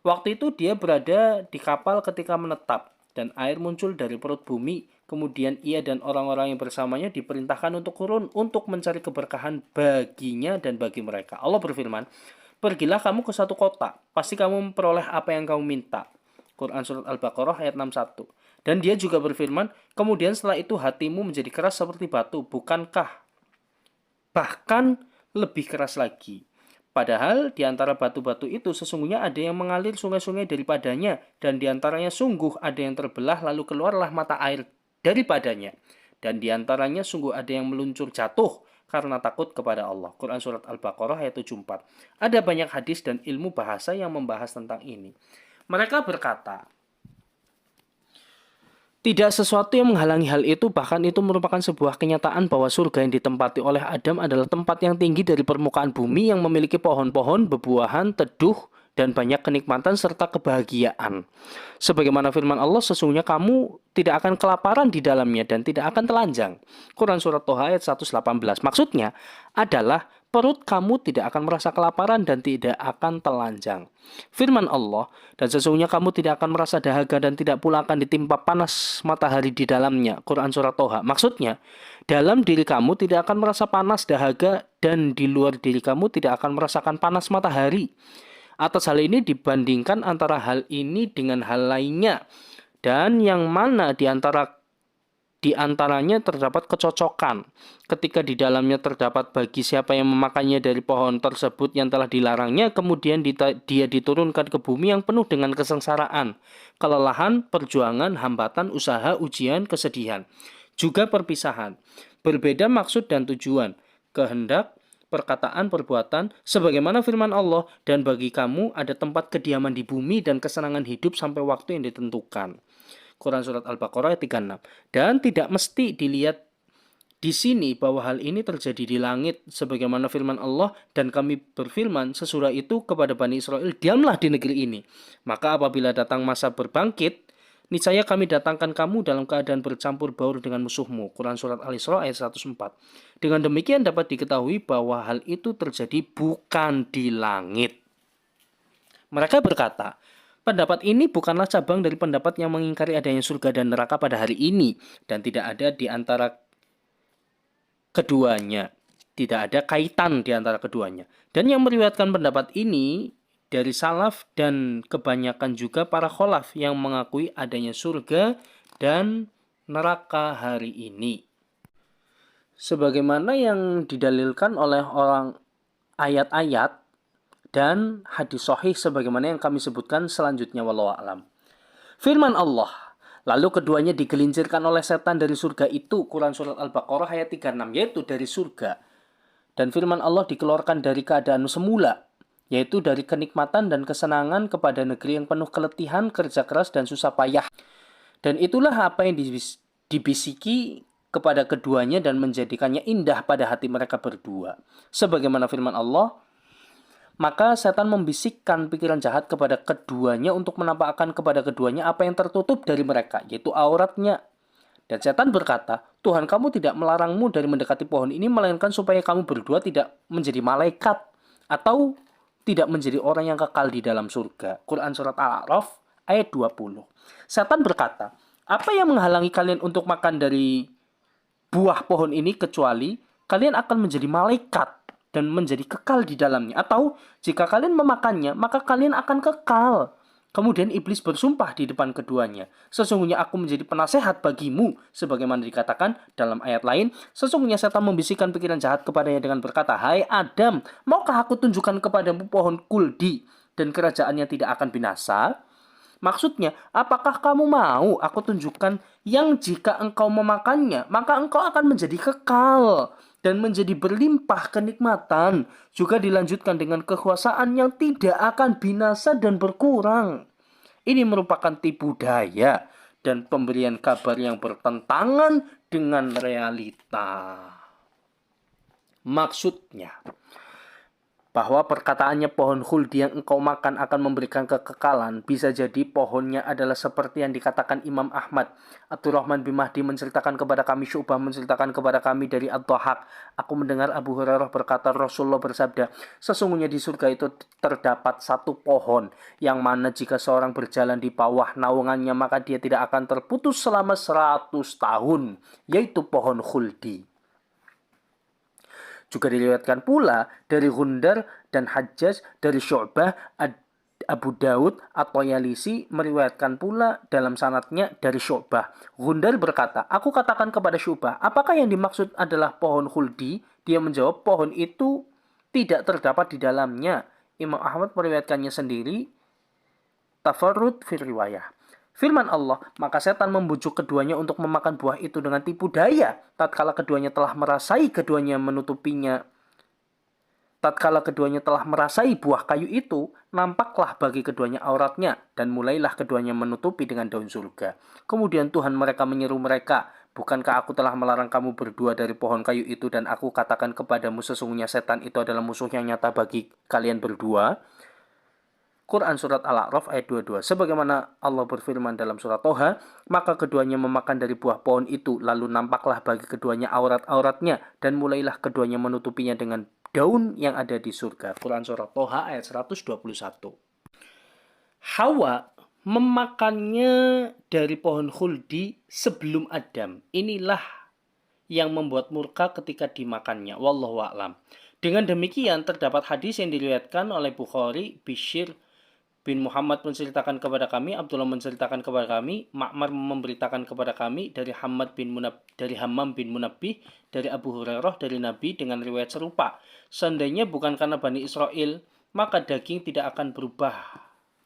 Waktu itu dia berada di kapal ketika menetap, dan air muncul dari perut bumi. Kemudian ia dan orang-orang yang bersamanya diperintahkan untuk turun untuk mencari keberkahan baginya dan bagi mereka. Allah berfirman, pergilah kamu ke satu kota, pasti kamu memperoleh apa yang kamu minta. Quran Surat Al-Baqarah ayat 61. Dan dia juga berfirman, kemudian setelah itu hatimu menjadi keras seperti batu, bukankah bahkan lebih keras lagi? Padahal di antara batu-batu itu sesungguhnya ada yang mengalir sungai-sungai daripadanya, dan di antaranya sungguh ada yang terbelah lalu keluarlah mata air daripadanya. Dan di antaranya sungguh ada yang meluncur jatuh karena takut kepada Allah. Quran Surat Al-Baqarah ayat 74. Ada banyak hadis dan ilmu bahasa yang membahas tentang ini. Mereka berkata, tidak sesuatu yang menghalangi hal itu, bahkan itu merupakan sebuah kenyataan bahwa surga yang ditempati oleh Adam adalah tempat yang tinggi dari permukaan bumi yang memiliki pohon-pohon, bebuahan, teduh, dan banyak kenikmatan serta kebahagiaan. Sebagaimana firman Allah, sesungguhnya kamu tidak akan kelaparan di dalamnya dan tidak akan telanjang. Quran Surat Toha ayat 118. Maksudnya adalah perut kamu tidak akan merasa kelaparan dan tidak akan telanjang. Firman Allah, dan sesungguhnya kamu tidak akan merasa dahaga dan tidak pula akan ditimpa panas matahari di dalamnya. Quran Surat Toha. Maksudnya, dalam diri kamu tidak akan merasa panas dahaga dan di luar diri kamu tidak akan merasakan panas matahari. Atas hal ini dibandingkan antara hal ini dengan hal lainnya. Dan yang mana di antaranya terdapat kecocokan. Ketika di dalamnya terdapat bagi siapa yang memakannya dari pohon tersebut yang telah dilarangnya, kemudian dia diturunkan ke bumi yang penuh dengan kesengsaraan, kelelahan, perjuangan, hambatan, usaha, ujian, kesedihan, juga perpisahan. Berbeda maksud dan tujuan, kehendak, perkataan, perbuatan, sebagaimana firman Allah, dan bagi kamu ada tempat kediaman di bumi dan kesenangan hidup sampai waktu yang ditentukan. Quran Surat Al-Baqarah ayat 36. Dan tidak mesti dilihat di sini bahwa hal ini terjadi di langit, sebagaimana firman Allah, dan kami berfirman sesudah itu kepada Bani Israel, diamlah di negeri ini. Maka apabila datang masa berbangkit, niscaya kami datangkan kamu dalam keadaan bercampur baur dengan musuhmu. Quran Surat Al-Isra ayat 104. Dengan demikian dapat diketahui bahwa hal itu terjadi bukan di langit. Mereka berkata, pendapat ini bukanlah cabang dari pendapat yang mengingkari adanya surga dan neraka pada hari ini, dan tidak ada di antara keduanya. Tidak ada kaitan di antara keduanya. Dan yang meriwayatkan pendapat ini dari salaf dan kebanyakan juga para kholaf yang mengakui adanya surga dan neraka hari ini. Sebagaimana yang didalilkan oleh orang ayat-ayat dan hadis sahih sebagaimana yang kami sebutkan selanjutnya, wallahu a'lam. Firman Allah, lalu keduanya digelincirkan oleh setan dari surga itu. Quran Surat Al-Baqarah ayat 36, yaitu dari surga. Dan firman Allah dikeluarkan dari keadaan semula, yaitu dari kenikmatan dan kesenangan kepada negeri yang penuh keletihan, kerja keras, dan susah payah. Dan itulah apa yang dibisiki kepada keduanya dan menjadikannya indah pada hati mereka berdua. Sebagaimana firman Allah, maka setan membisikkan pikiran jahat kepada keduanya untuk menampakkan kepada keduanya apa yang tertutup dari mereka, yaitu auratnya. Dan setan berkata, Tuhan kamu tidak melarangmu dari mendekati pohon ini, melainkan supaya kamu berdua tidak menjadi malaikat atau tidak menjadi orang yang kekal di dalam surga. Quran Surat Al-A'raf ayat 20. Setan berkata, apa yang menghalangi kalian untuk makan dari buah pohon ini kecuali kalian akan menjadi malaikat dan menjadi kekal di dalamnya. Atau jika kalian memakannya, maka kalian akan kekal. Kemudian iblis bersumpah di depan keduanya, sesungguhnya aku menjadi penasehat bagimu, sebagaimana dikatakan dalam ayat lain. Sesungguhnya setan membisikkan pikiran jahat kepadanya dengan berkata, hai Adam, maukah aku tunjukkan kepadamu pohon kuldi dan kerajaannya tidak akan binasa? Maksudnya, apakah kamu mau aku tunjukkan yang jika engkau memakannya, maka engkau akan menjadi kekal dan menjadi berlimpah kenikmatan. Juga dilanjutkan dengan kekuasaan yang tidak akan binasa dan berkurang. Ini merupakan tipu daya dan pemberian kabar yang bertentangan dengan realita. Maksudnya, bahwa perkataannya pohon khuldi yang engkau makan akan memberikan kekekalan, bisa jadi pohonnya adalah seperti yang dikatakan Imam Ahmad. Abdurrahman bin Mahdi menceritakan kepada kami, Syu'bah menceritakan kepada kami dari Ad-Dhahak. Aku mendengar Abu Hurairah berkata, Rasulullah bersabda, sesungguhnya di surga itu terdapat satu pohon, yang mana jika seorang berjalan di bawah naungannya, maka dia tidak akan terputus selama 100 tahun, yaitu pohon khuldi. Juga diriwayatkan pula dari Gundar dan Hajjaj dari Syu'bah. Abu Daud atau Yalisi meriwayatkan pula dalam sanadnya dari Syu'bah. Gundar berkata, aku katakan kepada Syu'bah, apakah yang dimaksud adalah pohon khuldi? Dia menjawab, pohon itu tidak terdapat di dalamnya. Imam Ahmad meriwayatkannya sendiri. Tafarrud fil riwayah. Firman Allah, maka setan membujuk keduanya untuk memakan buah itu dengan tipu daya. Tatkala keduanya telah merasai buah kayu itu, nampaklah bagi keduanya auratnya, dan mulailah keduanya menutupi dengan daun surga. Kemudian Tuhan mereka menyeru mereka, bukankah aku telah melarang kamu berdua dari pohon kayu itu, dan aku katakan kepadamu sesungguhnya setan itu adalah musuh yang nyata bagi kalian berdua? Quran surat Al-A'raf ayat 22. Sebagaimana Allah berfirman dalam surat Toha, maka keduanya memakan dari buah pohon itu, lalu nampaklah bagi keduanya aurat-auratnya, dan mulailah keduanya menutupinya dengan daun yang ada di surga. Quran surat Toha ayat 121. Hawa memakannya dari pohon khuldi sebelum Adam. Inilah yang membuat murka ketika dimakannya. Wallahu a'lam. Dengan demikian terdapat hadis yang diriwayatkan oleh Bukhari, Bishr bin Muhammad menceritakan kepada kami, Abdullah menceritakan kepada kami, Ma'mar memberitakan kepada kami dari Hammam bin Munabbih, dari Abu Hurairah, dari Nabi dengan riwayat serupa. Seandainya bukan karena Bani Israel, maka daging tidak akan berubah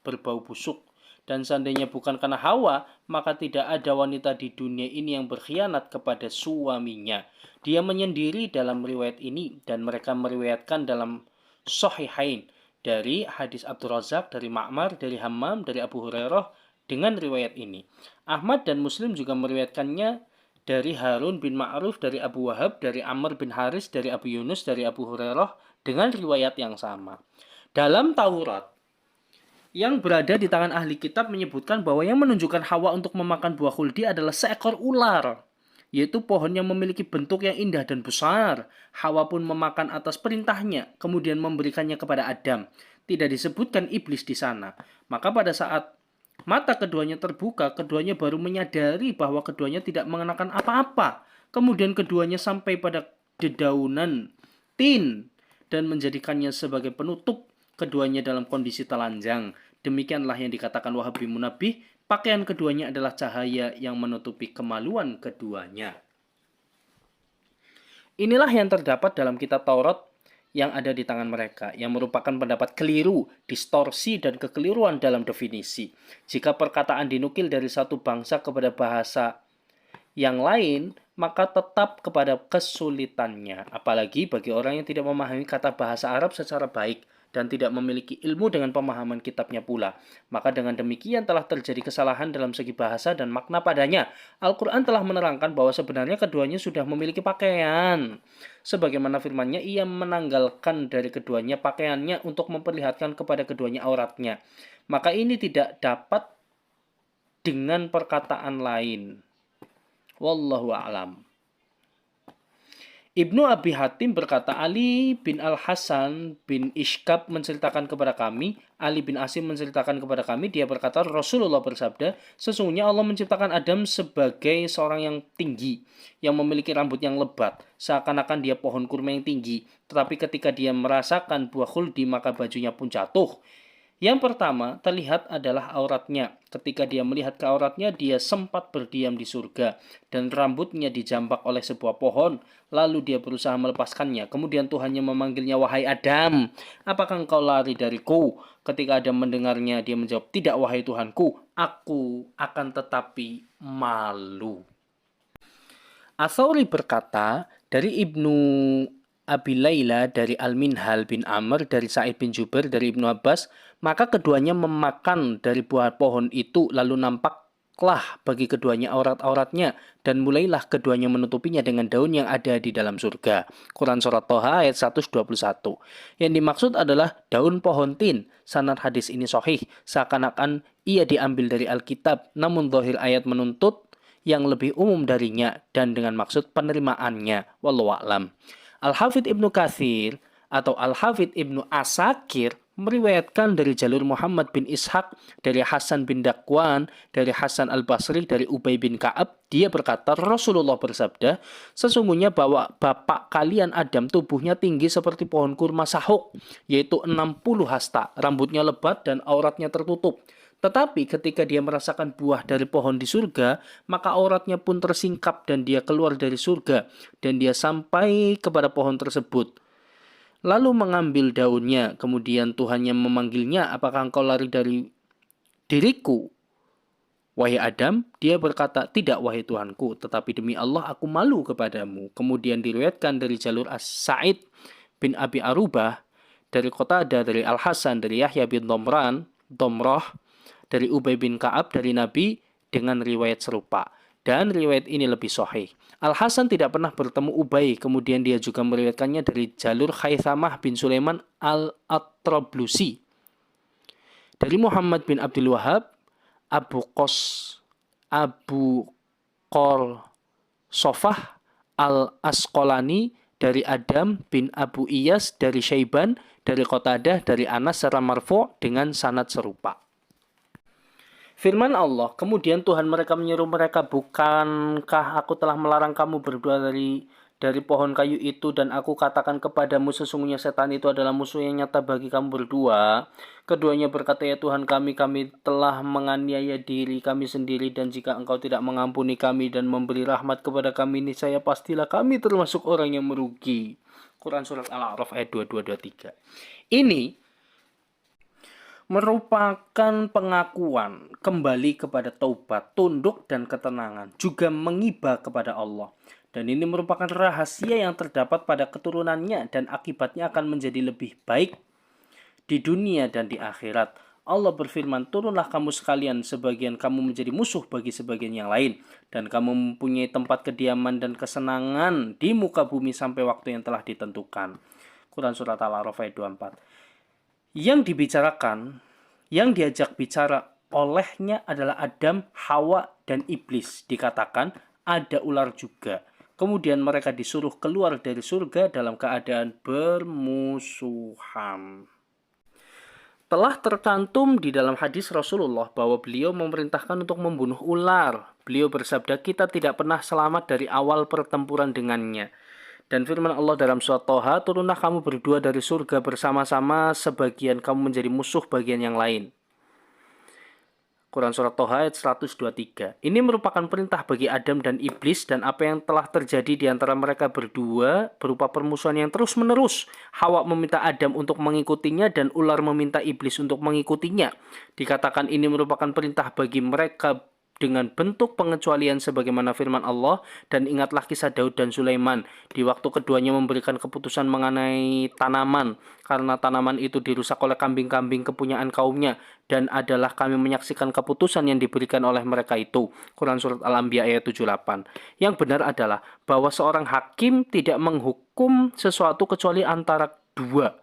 berbau busuk. Dan seandainya bukan karena Hawa, maka tidak ada wanita di dunia ini yang berkhianat kepada suaminya. Dia menyendiri dalam riwayat ini, dan mereka meriwayatkan dalam Sahihain dari hadis Abdul Razak, dari Ma'mar, dari Hammam, dari Abu Hurairah dengan riwayat ini. Ahmad dan Muslim juga meriwayatkannya dari Harun bin Ma'ruf, dari Abu Wahab, dari Amr bin Haris, dari Abu Yunus, dari Abu Hurairah dengan riwayat yang sama. Dalam Taurat yang berada di tangan ahli kitab menyebutkan bahwa yang menunjukkan Hawa untuk memakan buah khuldi adalah seekor ular, yaitu pohon yang memiliki bentuk yang indah dan besar. Hawa pun memakan atas perintahnya, kemudian memberikannya kepada Adam. Tidak disebutkan iblis di sana. Maka pada saat mata keduanya terbuka, keduanya baru menyadari bahwa keduanya tidak mengenakan apa-apa. Kemudian keduanya sampai pada dedaunan tin dan menjadikannya sebagai penutup keduanya dalam kondisi telanjang. Demikianlah yang dikatakan Wahab bin Munabbih, pakaian keduanya adalah cahaya yang menutupi kemaluan keduanya. Inilah yang terdapat dalam kitab Taurat yang ada di tangan mereka, yang merupakan pendapat keliru, distorsi, dan kekeliruan dalam definisi. Jika perkataan dinukil dari satu bangsa kepada bahasa yang lain, maka tetap kepada kesulitannya. Apalagi bagi orang yang tidak memahami kata bahasa Arab secara baik dan tidak memiliki ilmu dengan pemahaman kitabnya pula. Maka dengan demikian telah terjadi kesalahan dalam segi bahasa dan makna padanya. Al-Quran telah menerangkan bahwa sebenarnya keduanya sudah memiliki pakaian. Sebagaimana firman-Nya, ia menanggalkan dari keduanya pakaiannya untuk memperlihatkan kepada keduanya auratnya. Maka ini tidak dapat dengan perkataan lain. Wallahu a'lam. Ibnu Abi Hatim berkata, Ali bin Al-Hasan bin Ishkab menceritakan kepada kami, Ali bin Asim menceritakan kepada kami, dia berkata, Rasulullah bersabda, sesungguhnya Allah menciptakan Adam sebagai seorang yang tinggi, yang memiliki rambut yang lebat, seakan-akan dia pohon kurma yang tinggi. Tetapi ketika dia merasakan buah khuldi, maka bajunya pun jatuh. Yang pertama terlihat adalah auratnya. Ketika dia melihat ke auratnya, dia sempat berdiam di surga dan rambutnya dijambak oleh sebuah pohon. Lalu dia berusaha melepaskannya. Kemudian Tuhannya memanggilnya, wahai Adam, apakah engkau lari dariku? Ketika Adam mendengarnya, dia menjawab, tidak wahai Tuhanku, aku akan tetapi malu. As-Sawri berkata dari Ibnu Abi Layla, dari Al-Minhal bin Amr, dari Sa'id bin Jubair, dari Ibnu Abbas, maka keduanya memakan dari buah pohon itu, lalu nampaklah bagi keduanya aurat-auratnya, dan mulailah keduanya menutupinya dengan daun yang ada di dalam surga. Quran Surat Toha ayat 121. Yang dimaksud adalah daun pohon tin. Sanad hadis ini sahih, seakan-akan ia diambil dari Alkitab, namun zahir ayat menuntut yang lebih umum darinya, dan dengan maksud penerimaannya. Wallahu a'lam. Al-Hafidh Ibnu Katsir atau Al-Hafidh Ibnu Asakir meriwayatkan dari jalur Muhammad bin Ishaq, dari Hasan bin Dakwan, dari Hasan Al-Basri, dari Ubay bin Ka'ab. Dia berkata, Rasulullah bersabda, sesungguhnya bahwa bapak kalian Adam tubuhnya tinggi seperti pohon kurma sahuk, yaitu 60 hasta, rambutnya lebat dan auratnya tertutup. Tetapi ketika dia merasakan buah dari pohon di surga, maka auratnya pun tersingkap dan dia keluar dari surga. Dan dia sampai kepada pohon tersebut. Lalu mengambil daunnya, kemudian Tuhannya memanggilnya, apakah engkau lari dari diriku? Wahai Adam, dia berkata, tidak wahai Tuhanku, tetapi demi Allah aku malu kepadamu. Kemudian diriwayatkan dari jalur As-Sa'id bin Abi Arubah, dari Qatadah, dari Al-Hasan, dari Yahya bin Domrah, dari Ubay bin Ka'ab, dari Nabi dengan riwayat serupa. Dan riwayat ini lebih sahih. Al-Hasan tidak pernah bertemu Ubay, kemudian dia juga meriwayatkannya dari jalur Khaythamah bin Sulaiman Al-Atrablusi. Dari Muhammad bin Abdul Wahab, Abu Qor Sofah Al-Asqalani, dari Adam bin Abu Iyas, dari Syaiban, dari Qatadah, dari Anas secara marfu' dengan sanad serupa. Firman Allah, kemudian Tuhan mereka menyeru mereka, bukankah aku telah melarang kamu berdua dari pohon kayu itu, dan aku katakan kepadamu sesungguhnya setan itu adalah musuh yang nyata bagi kamu berdua. Keduanya berkata, ya Tuhan kami telah menganiaya diri kami sendiri, dan jika Engkau tidak mengampuni kami dan memberi rahmat kepada kami, niscaya pastilah kami termasuk orang yang merugi. Quran Surat Al-A'raf ayat 22-23. Ini merupakan pengakuan kembali kepada taubat, tunduk dan ketenangan, juga mengiba kepada Allah. Dan ini merupakan rahasia yang terdapat pada keturunannya dan akibatnya akan menjadi lebih baik di dunia dan di akhirat. Allah berfirman, turunlah kamu sekalian, sebagian kamu menjadi musuh bagi sebagian yang lain, dan kamu mempunyai tempat kediaman dan kesenangan di muka bumi sampai waktu yang telah ditentukan. Quran Surat Al-A'raf ayat 24. Yang dibicarakan, yang diajak bicara olehnya adalah Adam, Hawa, dan Iblis. Dikatakan ada ular juga. Kemudian mereka disuruh keluar dari surga dalam keadaan bermusuhan. Telah tercantum di dalam hadis Rasulullah bahwa beliau memerintahkan untuk membunuh ular. Beliau bersabda, kita tidak pernah selamat dari awal pertempuran dengannya. Dan firman Allah dalam surat Toha, turunlah kamu berdua dari surga bersama-sama, sebagian kamu menjadi musuh bagian yang lain. Quran Surat Toha ayat 123. Ini merupakan perintah bagi Adam dan Iblis, dan apa yang telah terjadi di antara mereka berdua berupa permusuhan yang terus-menerus. Hawa meminta Adam untuk mengikutinya dan ular meminta Iblis untuk mengikutinya. Dikatakan ini merupakan perintah bagi mereka dengan bentuk pengecualian sebagaimana firman Allah, dan ingatlah kisah Daud dan Sulaiman di waktu keduanya memberikan keputusan mengenai tanaman, karena tanaman itu dirusak oleh kambing-kambing kepunyaan kaumnya, dan adalah kami menyaksikan keputusan yang diberikan oleh mereka itu. Quran Surat Al-Anbiya ayat 78. Yang benar adalah bahwa seorang hakim tidak menghukum sesuatu kecuali antara dua,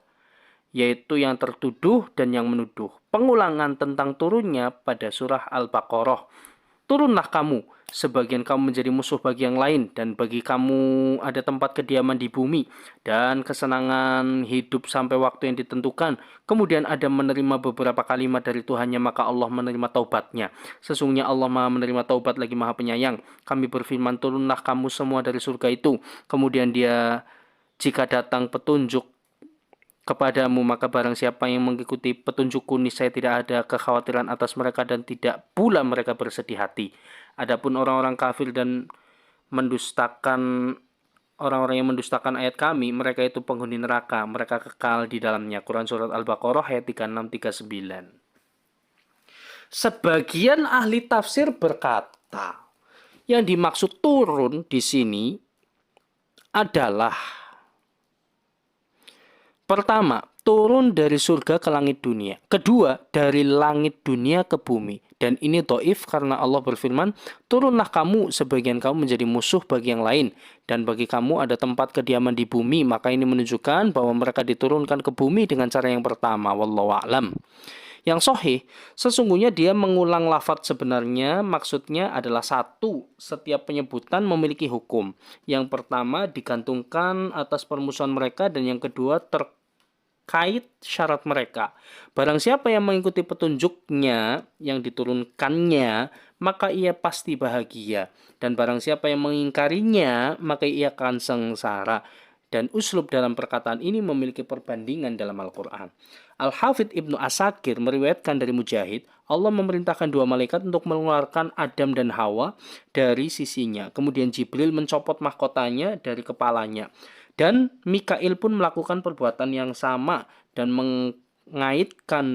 yaitu yang tertuduh dan yang menuduh. Pengulangan tentang turunnya pada surah Al-Baqarah. Turunlah kamu, sebagian kamu menjadi musuh bagi yang lain, dan bagi kamu ada tempat kediaman di bumi, dan kesenangan hidup sampai waktu yang ditentukan. Kemudian Adam menerima beberapa kalimat dari Tuhannya, maka Allah menerima taubatnya. Sesungguhnya Allah Maha menerima taubat lagi Maha Penyayang. Kami berfirman, turunlah kamu semua dari surga itu. Kemudian dia, jika datang petunjuk kepadamu, maka barang siapa yang mengikuti petunjukku, niscaya tidak ada kekhawatiran atas mereka dan tidak pula mereka bersedih hati. Adapun orang-orang kafir dan mendustakan orang-orang yang mendustakan ayat kami, mereka itu penghuni neraka, mereka kekal di dalamnya. Quran Surat Al-Baqarah ayat 36-39. Sebagian ahli tafsir berkata, yang dimaksud turun di sini adalah pertama, turun dari surga ke langit dunia. Kedua, dari langit dunia ke bumi. Dan ini dhaif karena Allah berfirman, turunlah kamu, sebagian kamu menjadi musuh bagi yang lain. Dan bagi kamu ada tempat kediaman di bumi. Maka ini menunjukkan bahwa mereka diturunkan ke bumi dengan cara yang pertama. Wallahu a'lam. Yang sahih, sesungguhnya dia mengulang lafadz sebenarnya, maksudnya adalah satu, setiap penyebutan memiliki hukum. Yang pertama digantungkan atas permusuhan mereka, dan yang kedua terkait syarat mereka. Barang siapa yang mengikuti petunjuknya yang diturunkannya, maka ia pasti bahagia. Dan barang siapa yang mengingkarinya, maka ia akan sengsara. Dan uslub dalam perkataan ini memiliki perbandingan dalam Al-Quran. Al-Hafidh Ibnu Asakir meriwayatkan dari Mujahid, Allah memerintahkan dua malaikat untuk mengeluarkan Adam dan Hawa dari sisinya. Kemudian Jibril mencopot mahkotanya dari kepalanya. Dan Mikail pun melakukan perbuatan yang sama dan mengaitkan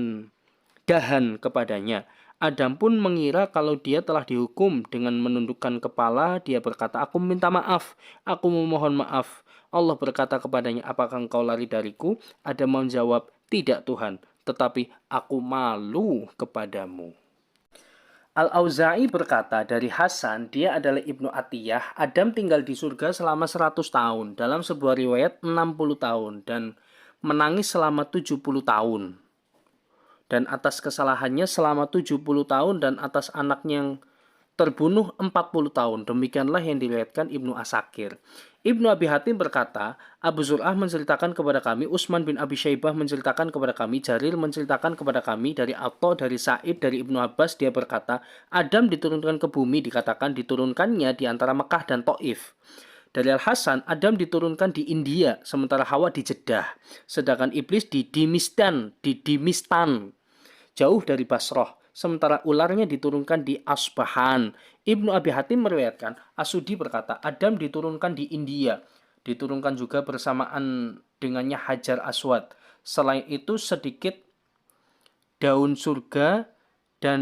dahan kepadanya. Adam pun mengira kalau dia telah dihukum. Dengan menundukkan kepala, dia berkata, aku minta maaf, aku memohon maaf. Allah berkata kepadanya, apakah engkau lari dariku? Adam menjawab, tidak Tuhan, tetapi aku malu kepadamu. Al-Auza'i berkata dari Hasan, dia adalah Ibnu Atiyah, Adam tinggal di surga selama 100 tahun, dalam sebuah riwayat 60 tahun, dan menangis selama 70 tahun. dan atas kesalahannya selama 70 tahun dan atas anaknya yang terbunuh 40 tahun. Demikianlah yang diriwayatkan Ibnu Asakir. Ibnu Abi Hatim berkata, Abu Zur'ah menceritakan kepada kami, Utsman bin Abi Syaibah menceritakan kepada kami, Jarir menceritakan kepada kami, dari Atha, dari Sa'id, dari Ibnu Abbas, dia berkata, Adam diturunkan ke bumi, dikatakan diturunkannya di antara Mekah dan Taif. Dari Al-Hasan, Adam diturunkan di India, sementara Hawa di Jeddah. Sedangkan Iblis di Dimistan, jauh dari Basrah. Sementara ularnya diturunkan di Asbahan. Ibnu Abi Hatim meriwayatkan, Asudi berkata, Adam diturunkan di India. Diturunkan juga bersamaan dengannya Hajar Aswad. Selain itu sedikit daun surga dan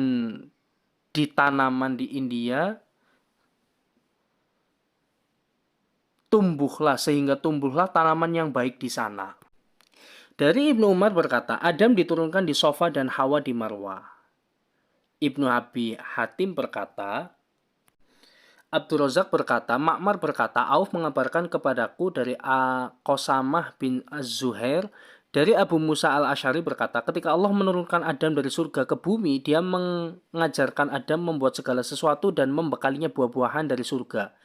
di tanaman di India sehingga tumbuhlah tanaman yang baik di sana. Dari Ibnu Umar berkata, Adam diturunkan di Sofa dan Hawa di Marwah. Ibnu Abi Hatim berkata, Abdul Razak berkata, Ma'mar berkata, Auf mengabarkan kepadaku dari Qasamah bin Az-Zuhair, dari Abu Musa al-Asy'ari berkata, ketika Allah menurunkan Adam dari surga ke bumi, dia mengajarkan Adam membuat segala sesuatu dan membekalinya buah-buahan dari surga.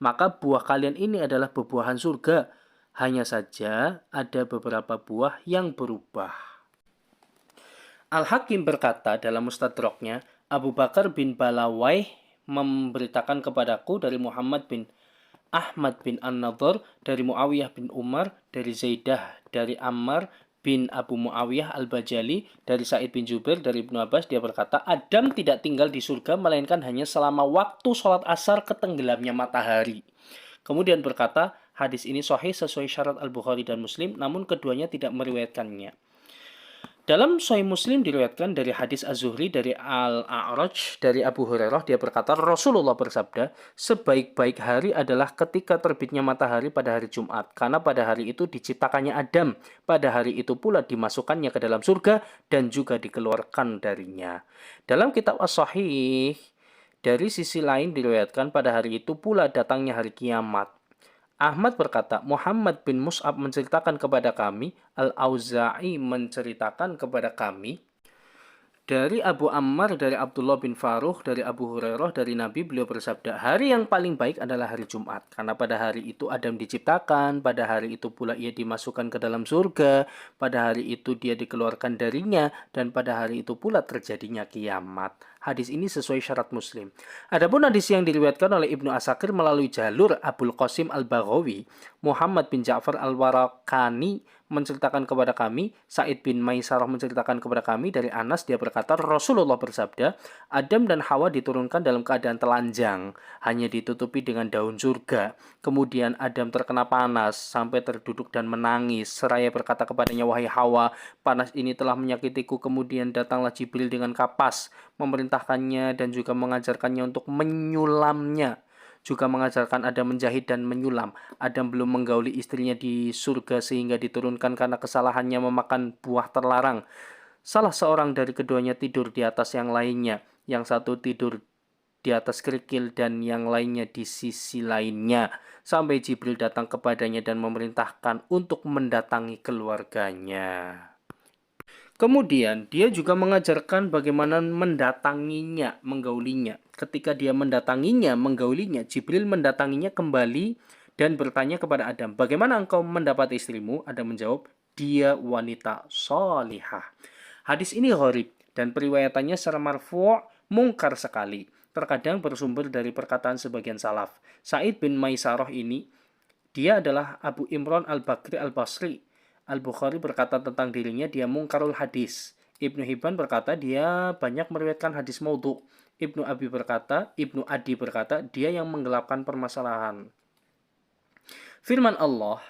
Maka buah kalian ini adalah buah-buahan surga. Hanya saja ada beberapa buah yang berubah. Al-Hakim berkata dalam Mustadraknya, Abu Bakar bin Balawai memberitakan kepadaku dari Muhammad bin Ahmad bin An-Nadhr, dari Muawiyah bin Umar, dari Zaidah, dari Ammar bin Abu Muawiyah Al-Bajali, dari Sa'id bin Jubair, dari Ibnu Abbas, dia berkata, Adam tidak tinggal di surga melainkan hanya selama waktu sholat asar ketenggelamnya matahari. Kemudian berkata, hadis ini sahih sesuai syarat Al-Bukhari dan Muslim, namun keduanya tidak meriwayatkannya. Dalam Sahih Muslim diriwayatkan dari hadis Az-Zuhri dari Al-A'raj dari Abu Hurairah, dia berkata, Rasulullah bersabda, sebaik-baik hari adalah ketika terbitnya matahari pada hari Jumat, karena pada hari itu diciptakannya Adam, pada hari itu pula dimasukkannya ke dalam surga dan juga dikeluarkan darinya. Dalam kitab As-Sahih, dari sisi lain diriwayatkan pada hari itu pula datangnya hari kiamat. Ahmad berkata, Muhammad bin Mus'ab menceritakan kepada kami, Al-Auza'i menceritakan kepada kami, dari Abu Ammar, dari Abdullah bin Faruh, dari Abu Hurairah, dari Nabi, beliau bersabda, hari yang paling baik adalah hari Jumat. Karena pada hari itu Adam diciptakan, pada hari itu pula ia dimasukkan ke dalam surga, pada hari itu dia dikeluarkan darinya, dan pada hari itu pula terjadinya kiamat. Hadis ini sesuai syarat Muslim. Adapun hadis yang diriwayatkan oleh Ibnu Asakir melalui jalur Abul Qasim Al-Baghawi, Muhammad bin Ja'far Al-Warakani menceritakan kepada kami, Sa'id bin Maisarah menceritakan kepada kami dari Anas, dia berkata, Rasulullah bersabda, Adam dan Hawa diturunkan dalam keadaan telanjang, hanya ditutupi dengan daun surga. Kemudian Adam terkena panas sampai terduduk dan menangis, seraya berkata kepadanya, wahai Hawa, panas ini telah menyakitiku. Kemudian datanglah Jibril dengan kapas, memerintahkannya dan juga mengajarkannya untuk menyulamnya, juga mengajarkan Adam menjahit dan menyulam. Adam belum menggauli istrinya di surga sehingga diturunkan karena kesalahannya memakan buah terlarang. Salah seorang dari keduanya tidur di atas yang lainnya, yang satu tidur di atas kerikil dan yang lainnya di sisi lainnya, sampai Jibril datang kepadanya dan memerintahkan untuk mendatangi keluarganya. Kemudian dia juga mengajarkan bagaimana mendatanginya, menggaulinya. Ketika dia mendatanginya, menggaulinya, Jibril mendatanginya kembali dan bertanya kepada Adam, bagaimana engkau mendapat istrimu? Adam menjawab, dia wanita solihah. Hadis ini gharib dan periwayatannya secara marfu' mungkar sekali. Terkadang bersumber dari perkataan sebagian salaf. Sa'id bin Maisarah ini, dia adalah Abu Imran al-Bakri al-Basri. Al-Bukhari berkata tentang dirinya, dia mungkarul hadis. Ibnu Hibban berkata, dia banyak meriwayatkan hadis maudhu'. Ibnu Adi berkata, dia yang menggelapkan permasalahan. Firman Allah,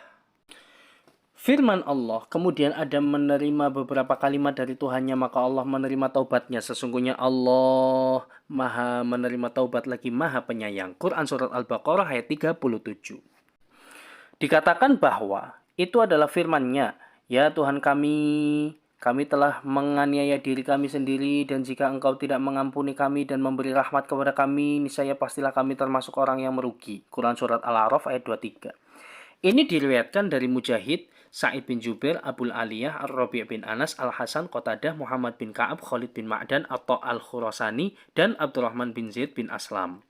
kemudian Adam menerima beberapa kalimat dari Tuhannya, maka Allah menerima taubatnya. Sesungguhnya Allah Maha menerima taubat lagi Maha penyayang. Quran Surat Al-Baqarah ayat 37. Dikatakan bahwa itu adalah firman-Nya, ya Tuhan kami telah menganiaya diri kami sendiri, dan jika Engkau tidak mengampuni kami dan memberi rahmat kepada kami, niscaya pastilah kami termasuk orang yang merugi. Quran Surat Al-A'raf ayat 23. Ini diriwayatkan dari Mujahid, Sa'id bin Jubair, Abul Aliyah, Ar-Rabi' bin Anas, Al-Hasan, Qatadah, Muhammad bin Ka'ab, Khalid bin Ma'dan, atau Al-Khurasani, dan Abdurrahman bin Zaid bin Aslam.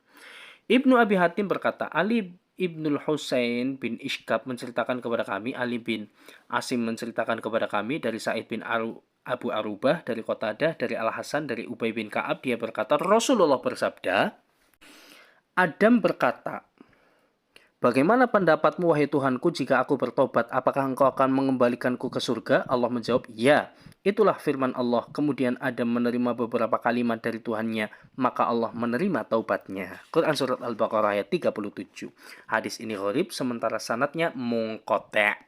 Ibnu Abi Hatim berkata, Ali Ibnul Husain bin Ishkab menceritakan kepada kami, Ali bin Asim menceritakan kepada kami dari Sa'id bin Abu Arubah, dari Qatadah, dari Al-Hasan, dari Ubay bin Ka'ab, dia berkata, Rasulullah bersabda, Adam berkata, bagaimana pendapatmu wahai Tuhanku jika aku bertobat? Apakah engkau akan mengembalikanku ke surga? Allah menjawab, ya. Itulah firman Allah. Kemudian Adam menerima beberapa kalimat dari Tuhannya. Maka Allah menerima taubatnya. Quran Surat Al-Baqarah ayat 37. Hadis ini gharib sementara sanadnya munqati'.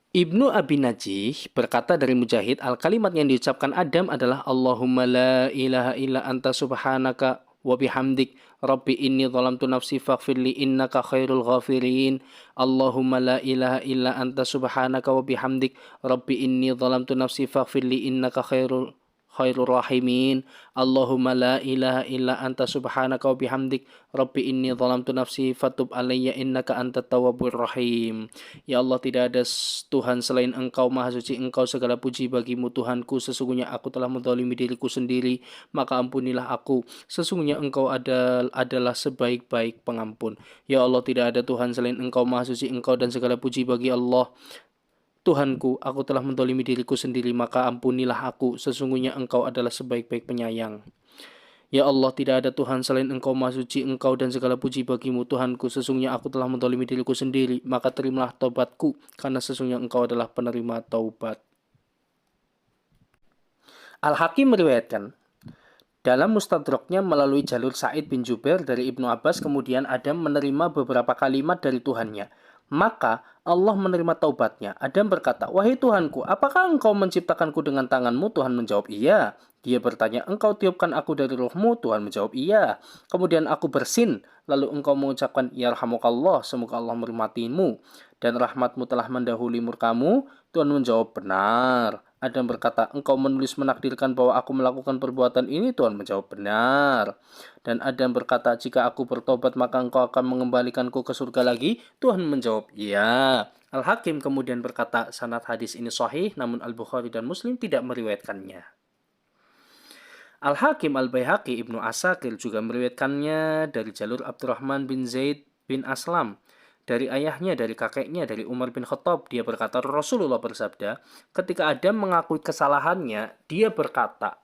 Ibnu Abi Najih berkata dari Mujahid, al-kalimat yang diucapkan Adam adalah Allahumma la ilaha illa anta subhanaka wa bihamdik Rabbi inni zalamtu nafsi faghfirli innaka khairul ghafirin. Allahumma la ilaha illa anta subhanaka wa bihamdik Rabbi inni zalamtu nafsi faghfirli innaka khairul rahimin. Allahumma la ilaha illa anta subhanaka wa bihamdik Rabbi inni zalamtu nafsi fatub alayya innaka antat tawwabur rahim. Ya Allah, tidak ada Tuhan selain Engkau, Maha Suci Engkau, segala puji bagimu Tuhanku. Sesungguhnya aku telah menzalimi diriku sendiri, maka ampunilah aku. Sesungguhnya Engkau adalah sebaik-baik pengampun. Ya Allah, tidak ada Tuhan selain Engkau, Maha Suci Engkau, dan segala puji bagi Allah. Tuhanku, aku telah menzalimi diriku sendiri, maka ampunilah aku. Sesungguhnya Engkau adalah sebaik-baik penyayang. Ya Allah, tidak ada Tuhan selain Engkau, Maha Suci Engkau, dan segala puji bagimu Tuhanku. Sesungguhnya aku telah menzalimi diriku sendiri, maka terimalah taubatku, karena sesungguhnya Engkau adalah penerima taubat. Al-Hakim meriwayatkan dalam Mustadraknya melalui jalur Sa'id bin Jubair dari Ibnu Abbas, kemudian Adam menerima beberapa kalimat dari Tuhannya. Maka Allah menerima taubatnya. Adam berkata, wahai Tuhanku, apakah engkau menciptakanku dengan tanganmu? Tuhan menjawab, iya. Dia bertanya, engkau tiupkan aku dari rohmu? Tuhan menjawab, iya. Kemudian aku bersin, lalu engkau mengucapkan, yarhamukallah, semoga Allah merahmatimu, dan rahmatmu telah mendahului murkamu? Tuhan menjawab, benar. Adam berkata, engkau menulis menakdirkan bahwa aku melakukan perbuatan ini? Tuhan menjawab, benar. Dan Adam berkata, jika aku bertobat maka engkau akan mengembalikanku ke surga lagi? Tuhan menjawab, ya. Al-Hakim kemudian berkata, sanad hadis ini sahih, namun Al-Bukhari dan Muslim tidak meriwayatkannya. Al-Hakim, Al-Baihaqi, Ibnu Asakir juga meriwayatkannya dari jalur Abdurrahman bin Zaid bin Aslam. Dari ayahnya, dari kakeknya, dari Umar bin Khattab, dia berkata, Rasulullah bersabda, ketika Adam mengakui kesalahannya, dia berkata,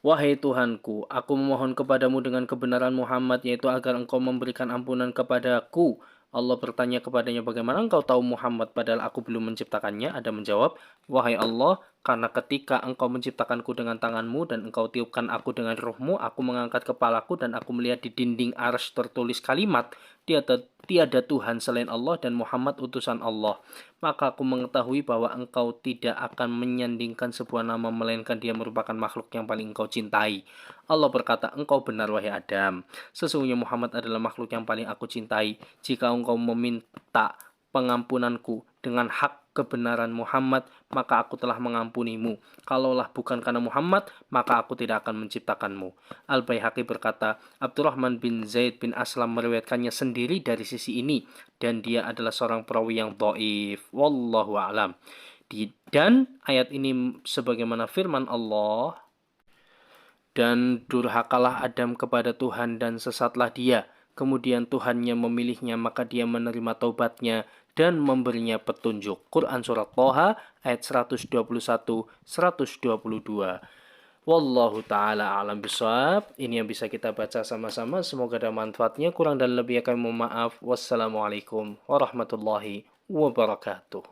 wahai Tuhanku, aku memohon kepadamu dengan kebenaran Muhammad, yaitu agar engkau memberikan ampunan kepadaku. Allah bertanya kepadanya, bagaimana engkau tahu Muhammad padahal aku belum menciptakannya? Adam menjawab, wahai Allah, karena ketika engkau menciptakanku dengan tanganmu dan engkau tiupkan aku dengan rohmu, aku mengangkat kepalaku dan aku melihat di dinding arsy tertulis kalimat, tiada Tuhan selain Allah dan Muhammad utusan Allah. Maka aku mengetahui bahwa engkau tidak akan menyandingkan sebuah nama melainkan dia merupakan makhluk yang paling engkau cintai. Allah berkata, engkau benar wahai Adam. Sesungguhnya Muhammad adalah makhluk yang paling aku cintai. Jika engkau meminta pengampunanku dengan hak kebenaran Muhammad, maka aku telah mengampunimu. Kalaulah bukan karena Muhammad, maka aku tidak akan menciptakanmu. Al-Baihaqi berkata, Abdurrahman bin Zaid bin Aslam meriwayatkannya sendiri dari sisi ini, dan dia adalah seorang perawi yang dhaif. Wallahu a'lam. Dan ayat ini sebagaimana firman Allah, dan durhakalah Adam kepada Tuhan dan sesatlah dia. Kemudian Tuhannya memilihnya, maka dia menerima taubatnya dan memberinya petunjuk. Quran Surat Thaha ayat 121-122. Wallahu ta'ala alam bisawab. Ini yang bisa kita baca sama-sama. Semoga ada manfaatnya. Kurang dan lebih kami mohon maaf. Wassalamualaikum warahmatullahi wabarakatuh.